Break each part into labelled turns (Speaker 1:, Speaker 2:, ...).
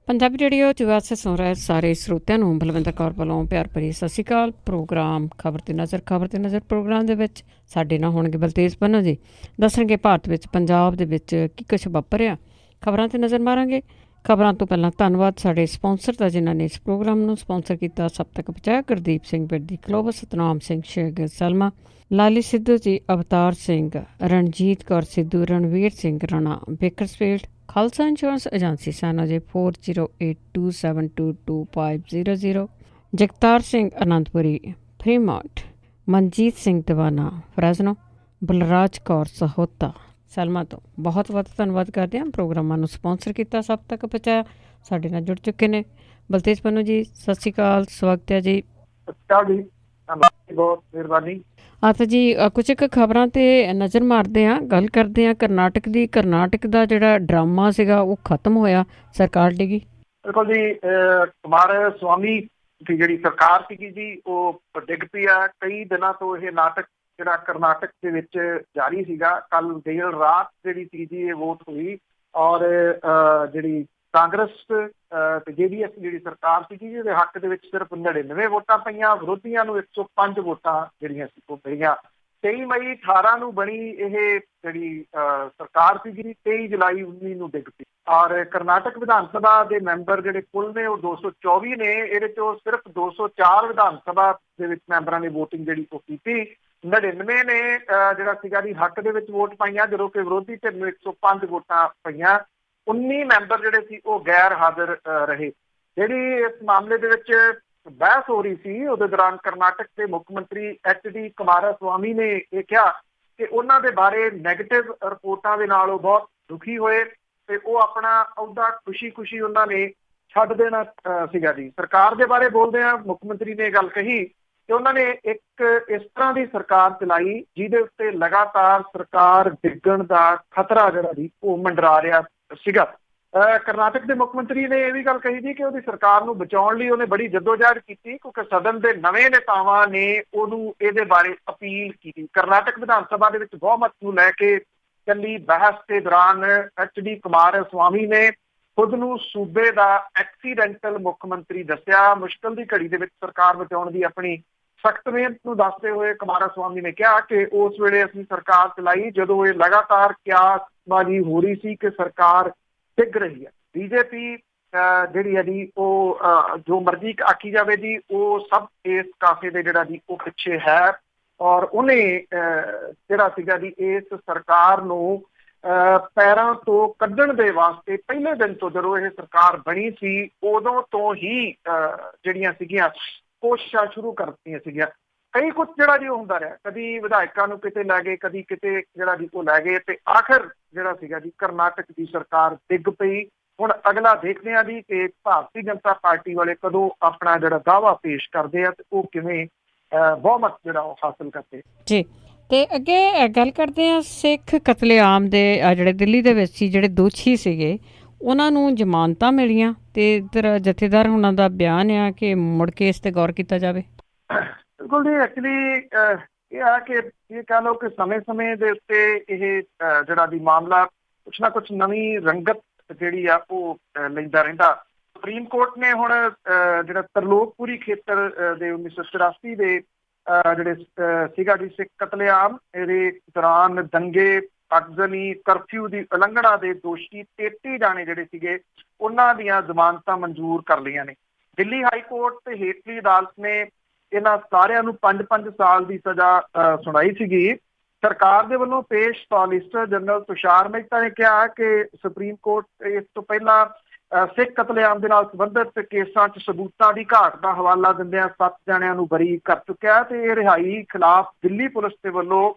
Speaker 1: Punjabi radio ਚੁਆਸੇ ਸੁਣ ਰਹੇ ਸਾਰੇ ਸਰੋਤਿਆਂ ਨੂੰ ਬਲਵਿੰਦਰ ਕੌਰ ਵੱਲੋਂ ਪਿਆਰ ਭਰੀ ਸਤਿ ਸ਼੍ਰੀ ਅਕਾਲ। ਪ੍ਰੋਗਰਾਮ ਖਬਰ ਤੇ ਨਜ਼ਰ ਪ੍ਰੋਗਰਾਮ ਦੇ ਵਿੱਚ ਸਾਡੇ ਨਾਲ ਹੋਣਗੇ ਬਲਤੇਜ ਪੰਨੂ ਜੀ। ਦੱਸਣਗੇ ਭਾਰਤ ਵਿੱਚ ਪੰਜਾਬ ਦੇ ਵਿੱਚ ਕੀ ਕੁਛ ਵਾਪਰਿਆ। ਖਬਰਾਂ ਤੇ ਨਜ਼ਰ ਮਾਰਾਂਗੇ। ਖਬਰਾਂ ਤੋਂ ਪਹਿਲਾਂ ਧੰਨਵਾਦ ਸਾਡੇ ਸਪਾਂਸਰ ਦਾ ਜਿਨ੍ਹਾਂ ਨੇ ਇਸ ਪ੍ਰੋਗਰਾਮ ਨੂੰ ਸਪਾਂਸਰ ਕੀਤਾ। ਸਭ ਤੱਕ ਪਹੁੰਚਾਇਆ Gurdeep Singh Birdi Clover, Satnam Singh Sheikh Selma, Lali Sidhu ji, Avtar Singh, Ranjit Kaur Sidhu, Ranveer Singh Rana, Bakersfield, Khalsa insurance agency San Jose 4082722500, Jagtar Singh Anandpuri Fremont, Manjit Singh Deewana Fresno, Balraj Kaur Sahota Selma ਤੋਂ ਬਹੁਤ ਬਹੁਤ ਧੰਨਵਾਦ ਕਰਦੇ ਹਾਂ। ਪ੍ਰੋਗਰਾਮਾਂ ਨੂੰ ਸਪਾਂਸਰ ਕੀਤਾ, ਸਭ ਤੱਕ ਪਹੁੰਚਾਇਆ। ਸਾਡੇ ਨਾਲ ਜੁੜ ਚੁੱਕੇ ਨੇ ਬਲਤੇਜ ਪੰਨੂ ਜੀ। ਸਤਿ ਸ਼੍ਰੀ ਅਕਾਲ, ਸਵਾਗਤ ਹੈ ਜੀ।
Speaker 2: ਬਹੁਤ ਮਿਹਰਬਾਨੀ।
Speaker 1: ਤਾਂ ਜੀ ਕੁਝ ਕੁ ਖਬਰਾਂ ਤੇ ਨਜ਼ਰ ਮਾਰਦੇ ਹਾਂ, ਗੱਲ ਕਰਦੇ ਹਾਂ ਕਰਨਾਟਕ ਦੀ। ਕਰਨਾਟਕ ਦਾ ਜਿਹੜਾ ਡਰਾਮਾ ਸੀਗਾ ਉਹ ਖਤਮ ਹੋਇਆ, ਸਰਕਾਰ ਡਿੱਗੀ।
Speaker 2: ਬਿਲਕੁਲ ਜੀ, ਕੁਮਾਰ ਸਵਾਮੀ ਦੀ ਜਿਹੜੀ ਸਰਕਾਰ ਸੀਗੀ ਜੀ ਉਹ ਡਿੱਗ ਪਈ ਆ। ਕਈ ਦਿਨਾਂ ਤੋਂ ਇਹ ਨਾਟਕ ਜਿਹੜਾ ਕਰਨਾਟਕ ਦੇ ਵਿੱਚ ਜਾਰੀ ਸੀਗਾ। ਕੱਲ ਦੇਰ ਰਾਤ ਜਿਹੜੀ ਸੀ ਜੀ ਇਹ ਵੋਟ ਹੋਈ ਔਰ ਜਿਹੜੀ ਕਾਂਗਰਸ ਤੇ JDS ਜਿਹੜੀ ਸਰਕਾਰ ਸੀਗੀ ਜਿਹਦੇ ਹੱਕ ਦੇ ਵਿੱਚ ਸਿਰਫ 99 ਵੋਟਾਂ ਪਈਆਂ, ਵਿਰੋਧੀਆਂ ਨੂੰ 105 ਵੋਟਾਂ ਜਿਹੜੀਆਂ ਸੀ ਉਹ ਪਈਆਂ। 23 ਮਈ 18 ਨੂੰ ਬਣੀ ਇਹ ਜਿਹੜੀ ਸਰਕਾਰ ਸੀਗੀ, 23 ਜੁਲਾਈ 19 ਨੂੰ ਡਿੱਗ ਪਈ। ਔਰ ਕਰਨਾਟਕ ਵਿਧਾਨ ਸਭਾ ਦੇ ਮੈਂਬਰ ਜਿਹੜੇ ਕੁੱਲ ਨੇ ਉਹ 224 ਨੇ। ਇਹਦੇ ਚੋਂ ਸਿਰਫ 204 ਵਿਧਾਨ ਸਭਾ ਦੇ ਵਿੱਚ ਮੈਂਬਰਾਂ ਨੇ ਵੋਟਿੰਗ ਜਿਹੜੀ ਉਹ ਕੀਤੀ। 99 ਨੇ ਜਿਹੜਾ ਸੀਗਾ ਜੀ ਹੱਕ ਦੇ ਵਿੱਚ ਵੋਟ ਪਾਈਆਂ, ਜਦੋਂ ਕਿ ਵਿਰੋਧੀ ਧਿਰ ਨੂੰ 105 ਵੋਟਾਂ ਪਈਆਂ। 19 ਮੈਂਬਰ ਜਿਹੜੇ ਸੀ ਉਹ ਗੈਰ ਹਾਜ਼ਰ ਰਹੇ। ਜਿਹੜੀ ਇਸ ਮਾਮਲੇ ਦੇ ਵਿੱਚ ਬਹਿਸ ਹੋ ਰਹੀ ਸੀ ਉਹਦੇ ਦੌਰਾਨ ਕਰਨਾਟਕ ਦੇ ਮੁੱਖ ਮੰਤਰੀ HD ਕੁਮਾਰ ਸਵਾਮੀ ਨੇ ਇਹ ਕਿਹਾ ਕਿ ਉਹਨਾਂ ਦੇ ਬਾਰੇ ਨੈਗੇਟਿਵ ਰਿਪੋਰਟਾਂ ਦੇ ਨਾਲ ਉਹ ਬਹੁਤ ਦੁਖੀ ਹੋਏ ਤੇ ਉਹ ਆਪਣਾ ਅਹੁਦਾ ਖੁਸ਼ੀ ਉਹਨਾਂ ਨੇ ਛੱਡ ਦੇਣਾ ਸੀਗਾ ਜੀ। ਸਰਕਾਰ ਦੇ ਬਾਰੇ ਬੋਲਦੇ ਆ ਮੁੱਖ ਮੰਤਰੀ ਨੇ ਗੱਲ ਕਹੀ ਕਿ ਉਹਨਾਂ ਨੇ ਇੱਕ ਇਸ ਤਰ੍ਹਾਂ ਦੀ ਸਰਕਾਰ ਚਲਾਈ ਜਿਹਦੇ ਉੱਤੇ ਲਗਾਤਾਰ ਸਰਕਾਰ ਡਿੱਗਣ ਦਾ ਖਤਰਾ ਜਿਹੜਾ ਜੀ ਉਹ ਮੰਡਰਾ ਰਿਹਾ ਸੀਗਾ। ਕਰਨਾਟਕ ਦੇ ਮੁੱਖ ਮੰਤਰੀ ਨੇ ਇਹ ਵੀ ਗੱਲ ਕਹੀ ਜੀ ਕਿ ਉਹਦੀ ਸਰਕਾਰ ਨੂੰ ਬਚਾਉਣ ਲਈ ਉਹਨੇ ਬੜੀ ਜੱਦੋਜਹਿਦ ਕੀਤੀ, ਕਿਉਂਕਿ ਸਦਨ ਦੇ ਨਵੇਂ ਨੇਤਾਵਾਂ ਨੇ ਉਹਨੂੰ ਇਹਦੇ ਬਾਰੇ ਅਪੀਲ ਕੀਤੀ। ਕਰਨਾਟਕ ਵਿਧਾਨ ਸਭਾ ਦੇ ਵਿੱਚ ਬਹੁਮਤ ਨੂੰ ਲੈ ਕੇ ਚੱਲੀ ਬਹਿਸ ਦੇ ਦੌਰਾਨ HD ਕੁਮਾਰ ਸਵਾਮੀ ਨੇ ਖੁਦ ਨੂੰ ਸੂਬੇ ਦਾ ਐਕਸੀਡੈਂਟਲ ਮੁੱਖ ਮੰਤਰੀ ਦੱਸਿਆ। ਮੁਸ਼ਕਲ ਦੀ ਘੜੀ ਦੇ ਵਿੱਚ ਸਰਕਾਰ ਬਚਾਉਣ ਦੀ ਆਪਣੀ ਸਖਤ ਮਿਹਨਤ ਨੂੰ ਦੱਸਦੇ ਹੋਏ ਕੁਮਾਰ ਸਵਾਮੀ ਨੇ ਕਿਹਾ ਕਿ ਉਸ ਵੇਲੇ ਅਸੀਂ ਸਰਕਾਰ ਚਲਾਈ ਜਦੋਂ ਇਹ ਲਗਾਤਾਰ ਕਿਆਸਬਾਜ਼ੀ ਹੋ ਰਹੀ ਸੀ ਕਿ ਸਰਕਾਰ ਡਿੱਗ ਰਹੀ ਹੈ। BJP ਜਿਹੜੀ ਹੈ ਜੀ ਉਹ ਜੋ ਮਰਜ਼ੀ ਆਖੀ ਜਾਵੇ ਜੀ ਉਹ ਸਭ ਇਸ ਕਾਫੇ ਦੇ ਜਿਹੜਾ ਜੀ ਉਹ ਪਿੱਛੇ ਹੈ। ਔਰ ਉਹਨੇ ਜਿਹੜਾ ਸੀਗਾ ਜੀ ਇਸ ਸਰਕਾਰ ਨੂੰ ਪੈਰਾਂ ਤੋਂ ਕੱਢਣ ਦੇ ਵਾਸਤੇ ਪਹਿਲੇ ਦਿਨ ਤੋਂ ਜਦੋਂ ਇਹ ਸਰਕਾਰ ਬਣੀ ਸੀ ਉਦੋਂ ਤੋਂ ਹੀ ਜਿਹੜੀਆਂ ਸੀਗੀਆਂ ਕੋਸ਼ਿਸ਼ਾਂ ਸ਼ੁਰੂ ਕਰ ਦਿੱਤੀਆਂ ਸੀਗੀਆਂ। ਕਈ ਕੁਛ ਜਿਹੜਾ ਜੀ ਉਹ ਹੁੰਦਾ ਰਿਹਾ, ਕਦੀ ਵਿਧਾਇਕਾਂ ਨੂੰ ਕਿਤੇ ਲੈ ਗਏ, ਕਦੀ ਕਿਤੇ ਜਿਹੜਾ ਜੀ ਉਹ ਲੈ ਗਏ ਤੇ ਆਖਿਰ ਜਿਹੜਾ ਸੀਗਾ ਜੀ ਕਰਨਾਟਕ ਦੀ ਸਰਕਾਰ ਡਿੱਗ ਪਈ। ਹੁਣ ਅਗਲਾ ਦੇਖਦੇ ਹਾਂ ਜੀ ਕਿ ਭਾਰਤੀ ਜਨਤਾ ਪਾਰਟੀ ਵਾਲੇ ਕਦੋਂ ਆਪਣਾ ਜਿਹੜਾ ਦਾਅਵਾ ਪੇਸ਼ ਕਰਦੇ ਆ ਤੇ ਉਹ ਕਿਵੇਂ ਬਹੁਮਤ ਜਿਹੜਾ ਉਹ ਹਾਸਲ ਕਰਦੇ
Speaker 1: ਜੀ। ਤੇ ਅੱਗੇ ਗੱਲ ਕਰਦੇ ਹਾਂ ਸਿੱਖ ਕਤਲੇਆਮ ਦੇ ਜਿਹੜੇ ਦਿੱਲੀ ਦੇ ਵਿੱਚ ਸੀ ਜਿਹੜੇ ਦੋਸ਼ੀ ਸੀਗੇ ਉਹਨਾਂ ਨੂੰ ਜ਼ਮਾਨਤਾਂ ਮਿਲੀਆਂ ਤੇ ਇੱਧਰ ਜਥੇਦਾਰ ਉਹਨਾਂ ਦਾ ਬਿਆਨ ਆ ਕਿ ਮੁੜ ਕੇ ਇਸ ਤੇ ਗੌਰ ਕੀਤਾ ਜਾਵੇ।
Speaker 2: ਬਿਲਕੁਲ ਜੀ, ਐਕਚੁਅਲੀ ਇਹ ਆ ਕਿ ਇਹ ਕਹਿ ਲਓ ਕਿ ਸਮੇਂ ਦੇ ਉੱਤੇ ਇਹ ਜਿਹੜਾ ਦੀ ਮਾਮਲਾ ਕੁਛ ਨਾ ਕੁਛ ਨਵੀਂ ਰੰਗਤ ਜਿਹੜੀ ਆ ਉਹ ਲੈਂਦਾ ਰਹਿੰਦਾ। ਸੁਪਰੀਮ ਕੋਰਟ ਨੇ ਹੁਣ ਜਿਹੜਾ ਤਰਲੋਕਪੁਰੀ ਖੇਤਰ ਦੇ 1984 ਦੇ ਜਿਹੜੇ ਸੀਗਾ ਜੀ ਸਿੱਖ ਕਤਲੇਆਮ ਇਹਦੇ ਦੌਰਾਨ ਦੰਗੇ, ਅੱਗਜ਼ਨੀ, ਕਰਫਿਊ ਦੀ ਉਲੰਘਣਾ ਦੇ ਦੋਸ਼ੀ 33 ਜਾਣੇ ਜਿਹੜੇ ਸੀਗੇ ਉਹਨਾਂ ਦੀਆਂ ਜ਼ਮਾਨਤਾਂ ਮਨਜ਼ੂਰ ਕਰ ਲਈਆਂ ਨੇ। ਦਿੱਲੀ ਹਾਈ ਕੋਰਟ ਤੇ ਹੇਠਲੀ ਅਦਾਲਤ ਨੇ ਇਹਨਾਂ ਸਾਰਿਆਂ ਨੂੰ 5-5 ਸਾਲ ਦੀ ਸਜ਼ਾ ਸੁਣਾਈ ਸੀਗੀ। ਸਰਕਾਰ ਦੇ ਵੱਲੋਂ ਪੇਸ਼ ਸੋਲਿਸਿਟਰ ਜਨਰਲ ਤੁਸ਼ਾਰ ਮਹਿਤਾ ਨੇ ਕਿਹਾ ਕਿ ਸੁਪਰੀਮ ਕੋਰਟ ਇਸ ਤੋਂ ਪਹਿਲਾਂ ਸਿੱਖ ਕਤਲੇਆਮ ਦੇ ਨਾਲ ਸੰਬੰਧਿਤ ਕੇਸਾਂ 'ਚ ਸਬੂਤਾਂ ਦੀ ਘਾਟ ਦਾ ਹਵਾਲਾ ਦਿੰਦਿਆਂ 7 ਜਣਿਆਂ ਨੂੰ ਬਰੀ ਕਰ ਚੁੱਕਿਆ ਤੇ ਇਹ ਰਿਹਾਈ ਖਿਲਾਫ ਦਿੱਲੀ ਪੁਲਿਸ ਦੇ ਵੱਲੋਂ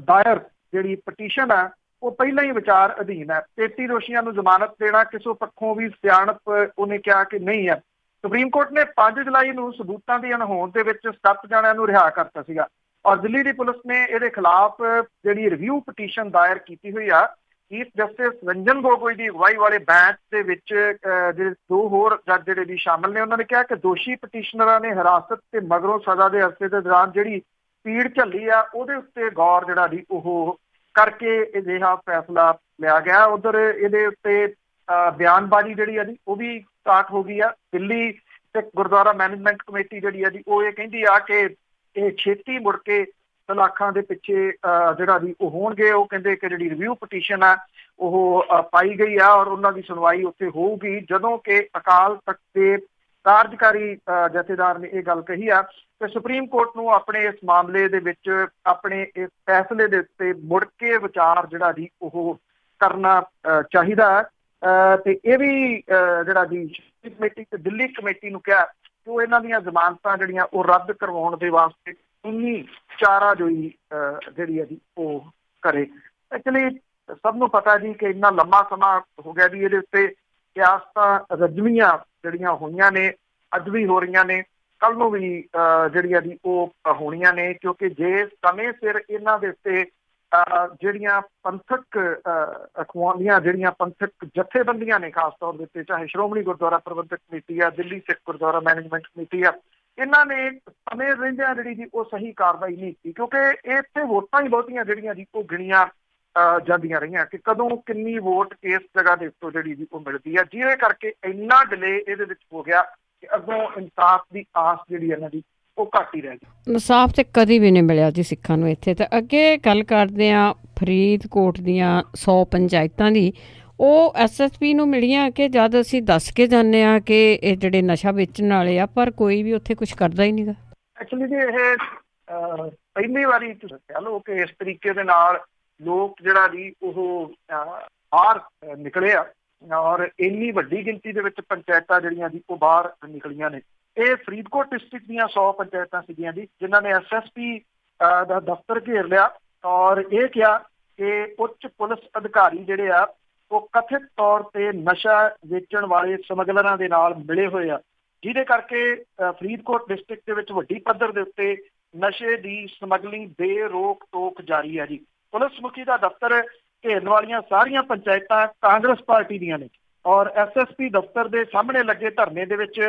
Speaker 2: ਦਾਇਰ ਜਿਹੜੀ ਪਟੀਸ਼ਨ ਹੈ ਉਹ ਪਹਿਲਾਂ ਹੀ ਵਿਚਾਰ ਅਧੀਨ ਹੈ। 33 ਦੋਸ਼ੀਆਂ ਨੂੰ ਜ਼ਮਾਨਤ ਦੇਣਾ ਕਿਸੇ ਪੱਖੋਂ ਵੀ ਸਿਆਣਪ ਉਹਨੇ ਕਿਹਾ ਕਿ ਨਹੀਂ ਹੈ। ਸੁਪਰੀਮ ਕੋਰਟ ਨੇ 5 ਜੁਲਾਈ ਨੂੰ ਸਬੂਤਾਂ ਦੀ ਅਣਹੋਂਦ ਦੇ ਵਿੱਚ 7 ਜਣਿਆਂ ਨੂੰ ਰਿਹਾ ਕਰਤਾ ਸੀਗਾ ਔਰ ਦਿੱਲੀ ਦੀ ਪੁਲਿਸ ਨੇ ਇਹਦੇ ਖਿਲਾਫ ਜਿਹੜੀ ਰਿਵਿਊ ਪਟੀਸ਼ਨ ਦਾਇਰ ਕੀਤੀ ਹੋਈ ਆ। ਚੀਫ ਜਸਟਿਸ ਰੰਜਨ ਗੋਗੋਈ ਦੀ ਅਗਵਾਈ ਵਾਲੇ ਬੈਂਚ ਦੇ ਵਿੱਚ ਜਿਹੜੇ 2 ਹੋਰ ਜੱਜ ਜਿਹੜੇ ਵੀ ਸ਼ਾਮਲ ਨੇ ਉਹਨਾਂ ਨੇ ਕਿਹਾ ਕਿ ਦੋਸ਼ੀ ਪਟੀਸ਼ਨਰਾਂ ਨੇ ਹਿਰਾਸਤ ਤੇ ਮਗਰੋਂ ਸਜ਼ਾ ਦੇ ਅਰਸੇ ਦੇ ਦੌਰਾਨ ਜਿਹੜੀ ਪੀੜ ਝੱਲੀ ਆ ਉਹਦੇ ਉੱਤੇ ਗੌਰ ਜਿਹੜਾ ਜੀ ਉਹ ਕਰਕੇ ਅਜਿਹਾ ਫੈਸਲਾ ਲਿਆ ਗਿਆ। ਉਧਰ ਇਹਦੇ ਉੱਤੇ ਬਿਆਨਬਾਜ਼ੀ ਜਿਹੜੀ ਆ ਜੀ ਉਹ ਵੀ ਸਟਾਰਟ ਹੋ ਗਈ ਆ। ਦਿੱਲੀ ਸਿੱਖ ਗੁਰਦੁਆਰਾ ਮੈਨੇਜਮੈਂਟ ਕਮੇਟੀ ਜਿਹੜੀ ਆ ਜੀ ਉਹ ਇਹ ਕਹਿੰਦੀ ਆ ਕਿ ਇਹ ਛੇਤੀ ਮੁੜ ਕੇ ਸਲਾਖਾਂ ਦੇ ਪਿੱਛੇ ਜਿਹੜਾ ਜੀ ਉਹ ਹੋਣਗੇ। ਉਹ ਕਹਿੰਦੇ ਕਿ ਜਿਹੜੀ ਰਿਵਿਊ ਪਟੀਸ਼ਨ ਆ ਉਹ ਪਾਈ ਗਈ ਆ ਔਰ ਉਹਨਾਂ ਦੀ ਸੁਣਵਾਈ ਉੱਥੇ ਹੋਊਗੀ ਜਦੋਂ ਕਿ ਅਕਾਲ ਤਖਤ ਦੇ ਕਾਰਜਕਾਰੀ ਜਥੇਦਾਰ ਨੇ ਇਹ ਗੱਲ ਕਹੀ ਆ ਕਿ ਸੁਪਰੀਮ ਕੋਰਟ ਨੂੰ ਆਪਣੇ ਇਸ ਮਾਮਲੇ ਦੇ ਵਿੱਚ ਆਪਣੇ ਇਸ ਫੈਸਲੇ ਦੇ ਉੱਤੇ ਮੁੜ ਕੇ ਵਿਚਾਰ ਜਿਹੜਾ ਜੀ ਉਹ ਕਰਨਾ ਚਾਹੀਦਾ। ਤੇ ਇਹ ਵੀ ਜਿਹੜਾ ਜੀ ਕਮੇਟੀ ਤੇ ਦਿੱਲੀ ਕਮੇਟੀ ਨੂੰ ਕਿਹਾ ਕਿ ਉਹ ਇਹਨਾਂ ਦੀਆਂ ਜ਼ਮਾਨਤਾਂ ਜਿਹੜੀਆਂ ਉਹ ਰੱਦ ਕਰਵਾਉਣ ਦੇ ਵਾਸਤੇ ਉਨੀ ਚਾਰਾਜੋਈ ਜਿਹੜੀ ਆ ਜੀ ਉਹ ਕਰੇ। ਐਕਚੁਅਲੀ ਸਭ ਨੂੰ ਪਤਾ ਜੀ ਕਿ ਇੰਨਾ ਲੰਮਾ ਸਮਾਂ ਹੋ ਗਿਆ ਜੀ ਇਹਦੇ ਉੱਤੇ ਸਿਆਸਤਾਂ ਰਜਮੀਆਂ ਜਿਹੜੀਆਂ ਹੋਈਆਂ ਨੇ ਅੱਜ ਵੀ ਹੋ ਰਹੀਆਂ ਨੇ, ਕੱਲ ਨੂੰ ਵੀ ਜਿਹੜੀਆਂ ਜੀ ਉਹ ਹੋਣੀਆਂ ਨੇ, ਕਿਉਂਕਿ ਜੇ ਸਮੇਂ ਸਿਰ ਇਹਨਾਂ ਦੇ ਉੱਤੇ ਜਿਹੜੀਆਂ ਪੰਥਕ ਅਖਵਾਈਆਂ ਜਿਹੜੀਆਂ ਪੰਥਕ ਜਥੇਬੰਦੀਆਂ ਨੇ ਖਾਸ ਤੌਰ ਦੇ ਉੱਤੇ, ਚਾਹੇ ਸ਼੍ਰੋਮਣੀ ਗੁਰਦੁਆਰਾ ਪ੍ਰਬੰਧਕ ਕਮੇਟੀ ਆ, ਦਿੱਲੀ ਸਿੱਖ ਗੁਰਦੁਆਰਾ ਮੈਨੇਜਮੈਂਟ ਕਮੇਟੀ ਆ, ਇਹਨਾਂ ਨੇ ਸਮੇਂ ਰਹਿੰਦਿਆਂ ਜਿਹੜੀ ਜੀ ਉਹ ਸਹੀ ਕਾਰਵਾਈ ਨਹੀਂ ਕੀਤੀ ਕਿਉਂਕਿ ਇੱਥੇ ਵੋਟਾਂ ਹੀ ਬਹੁਤੀਆਂ ਜਿਹੜੀਆਂ ਜੀ ਉਹ ਗਿਣੀਆਂ ਜਾਂਦੀਆਂ ਰਹੀਆਂ ਕਿ ਕਦੋਂ ਕਿੰਨੀ ਵੋਟ ਕਿਸ ਜਗ੍ਹਾ ਦੇ ਉੱਤੋਂ ਜਿਹੜੀ ਜੀ ਉਹ ਮਿਲਦੀ ਆ, ਜਿਹਦੇ ਕਰਕੇ ਇੰਨਾ ਡਿਲੇ ਇਹਦੇ ਵਿੱਚ ਹੋ ਗਿਆ ਕਿ ਅੱਗੋਂ ਇਨਸਾਫ ਦੀ ਆਸ ਜਿਹੜੀ ਇਹਨਾਂ ਦੀ ਉਹ ਘੱਟ ਹੀ ਰਹਿ ਗਈ।
Speaker 1: ਇਨਸਾਫ ਤੇ ਕਦੀ ਵੀ ਨਹੀਂ ਮਿਲਿਆ ਜੀ ਸਿੱਖਾਂ ਨੂੰ ਇੱਥੇ। ਤਾਂ ਅੱਗੇ ਗੱਲ ਕਰਦੇ ਹਾਂ ਫਰੀਦਕੋਟ ਦੀਆਂ 100 ਪੰਚਾਇਤਾਂ ਦੀ, ਉਹ SSP ਨੂੰ ਮਿਲੀਆਂ ਕਿ ਜਦ ਅਸੀਂ ਦੱਸ ਕੇ ਜਾਂਦੇ ਹਾਂ ਕਿ ਇਹ ਜਿਹੜੇ ਨਸ਼ਾ ਵੇਚਣ ਵਾਲੇ ਆ ਪਰ ਕੋਈ ਵੀ ਉੱਥੇ ਕੁਝ ਕਰਦਾ ਹੀ ਨਹੀਂਗਾ।
Speaker 2: ਐਕਚੁਅਲੀ ਜੀ ਇਹ ਪਹਿਲੀ ਵਾਰੀ ਤੁਸੀਂ ਕਹਿ ਲਓ ਕਿ ਇਸ ਤਰੀਕੇ ਦੇ ਨਾਲ ਲੋਕ ਜਿਹੜਾ ਜੀ ਉਹ ਬਾਹਰ ਨਿਕਲੇ ਆ ਔਰ ਇੰਨੀ ਵੱਡੀ ਗਿਣਤੀ ਦੇ ਵਿੱਚ ਪੰਚਾਇਤਾਂ ਜਿਹੜੀਆਂ ਜੀ ਉਹ ਬਾਹਰ ਨਿਕਲੀਆਂ ਨੇ। ਇਹ ਫਰੀਦਕੋਟ ਡਿਸਟ੍ਰਿਕਟ ਦੀਆਂ 100 ਪੰਚਾਇਤਾਂ ਸੀਗੀਆਂ ਜੀ ਜਿਨ੍ਹਾਂ ਨੇ SSP ਦਾ ਦਫ਼ਤਰ ਘੇਰ ਲਿਆ ਔਰ ਇਹ ਕਿਹਾ ਕਿ ਉੱਚ ਪੁਲਿਸ ਅਧਿਕਾਰੀ ਜਿਹੜੇ ਆ ਉਹ ਕਥਿਤ ਤੌਰ ਤੇ ਨਸ਼ਾ ਵੇਚਣ ਵਾਲੇ ਸਮਗਲਰਾਂ ਦੇ ਨਾਲ ਮਿਲੇ ਹੋਏ ਆ, ਜਿਹਦੇ ਕਰਕੇ ਫਰੀਦਕੋਟ ਡਿਸਟ੍ਰਿਕਟ ਦੇ ਵਿੱਚ ਵੱਡੀ ਪੱਧਰ ਦੇ ਉੱਤੇ ਨਸ਼ੇ ਦੀ ਸਮਗਲਿੰਗ ਬੇਰੋਕ ਟੋਕ ਜਾਰੀ ਹੈ ਜੀ। ਪੁਲਿਸ ਮੁਖੀ ਦਾ ਦਫ਼ਤਰ ਘੇਰਨ ਵਾਲੀਆਂ ਸਾਰੀਆਂ ਪੰਚਾਇਤਾਂ ਕਾਂਗਰਸ ਪਾਰਟੀ ਦੀਆਂ ਨੇ ਔਰ SSP ਦਫ਼ਤਰ ਦੇ ਸਾਹਮਣੇ ਲੱਗੇ ਧਰਨੇ ਦੇ ਵਿੱਚ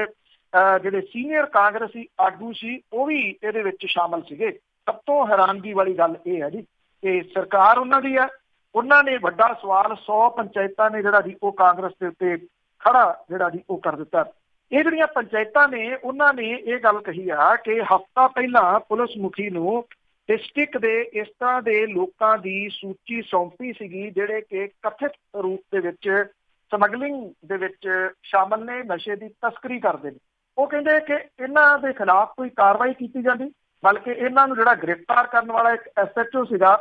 Speaker 2: ਜਿਹੜੇ ਸੀਨੀਅਰ ਕਾਂਗਰਸੀ ਆਗੂ ਸੀ ਉਹ ਵੀ ਇਹਦੇ ਵਿੱਚ ਸ਼ਾਮਲ ਸੀਗੇ। ਸਭ ਤੋਂ ਹੈਰਾਨਗੀ ਵਾਲੀ ਗੱਲ ਇਹ ਹੈ ਜੀ ਕਿ ਸਰਕਾਰ ਉਹਨਾਂ ਦੀ ਹੈ, ਉਹਨਾਂ ਨੇ ਵੱਡਾ ਸਵਾਲ 100 ਪੰਚਾਇਤਾਂ ਨੇ ਜਿਹੜਾ ਜੀ ਉਹ ਕਾਂਗਰਸ ਦੇ ਉੱਤੇ ਖੜਾ ਜਿਹੜਾ ਜੀ ਉਹ ਕਰ ਦਿੱਤਾ। ਇਹ ਜਿਹੜੀਆਂ ਪੰਚਾਇਤਾਂ ਨੇ ਉਹਨਾਂ ਨੇ ਇਹ ਗੱਲ ਕਹੀ ਆ ਕਿ ਹਫ਼ਤਾ ਪਹਿਲਾਂ ਪੁਲਿਸ ਮੁਖੀ ਨੂੰ ਡਿਸਟ੍ਰਿਕਟ ਦੇ ਇਸ ਤਰ੍ਹਾਂ ਦੇ ਲੋਕਾਂ ਦੀ ਸੂਚੀ ਸੌਂਪੀ ਸੀਗੀ ਜਿਹੜੇ ਕਿ ਕਥਿਤ ਰੂਪ ਦੇ ਵਿੱਚ ਸਮਗਲਿੰਗ ਦੇ ਵਿੱਚ ਸ਼ਾਮਲ ਨੇ, ਨਸ਼ੇ ਦੀ ਤਸਕਰੀ ਕਰਦੇ ਨੇ। ਉਹ ਕਹਿੰਦੇ ਕਿ ਇਹਨਾਂ ਦੇ ਖਿਲਾਫ ਕੋਈ ਕਾਰਵਾਈ ਕੀਤੀ ਜਾਂਦੀ, ਬਲਕਿ ਇਹਨਾਂ ਨੂੰ ਜਿਹੜਾ ਗ੍ਰਿਫਤਾਰ ਕਰਨ ਵਾਲਾ ਇੱਕ SHO ਸੀਗਾ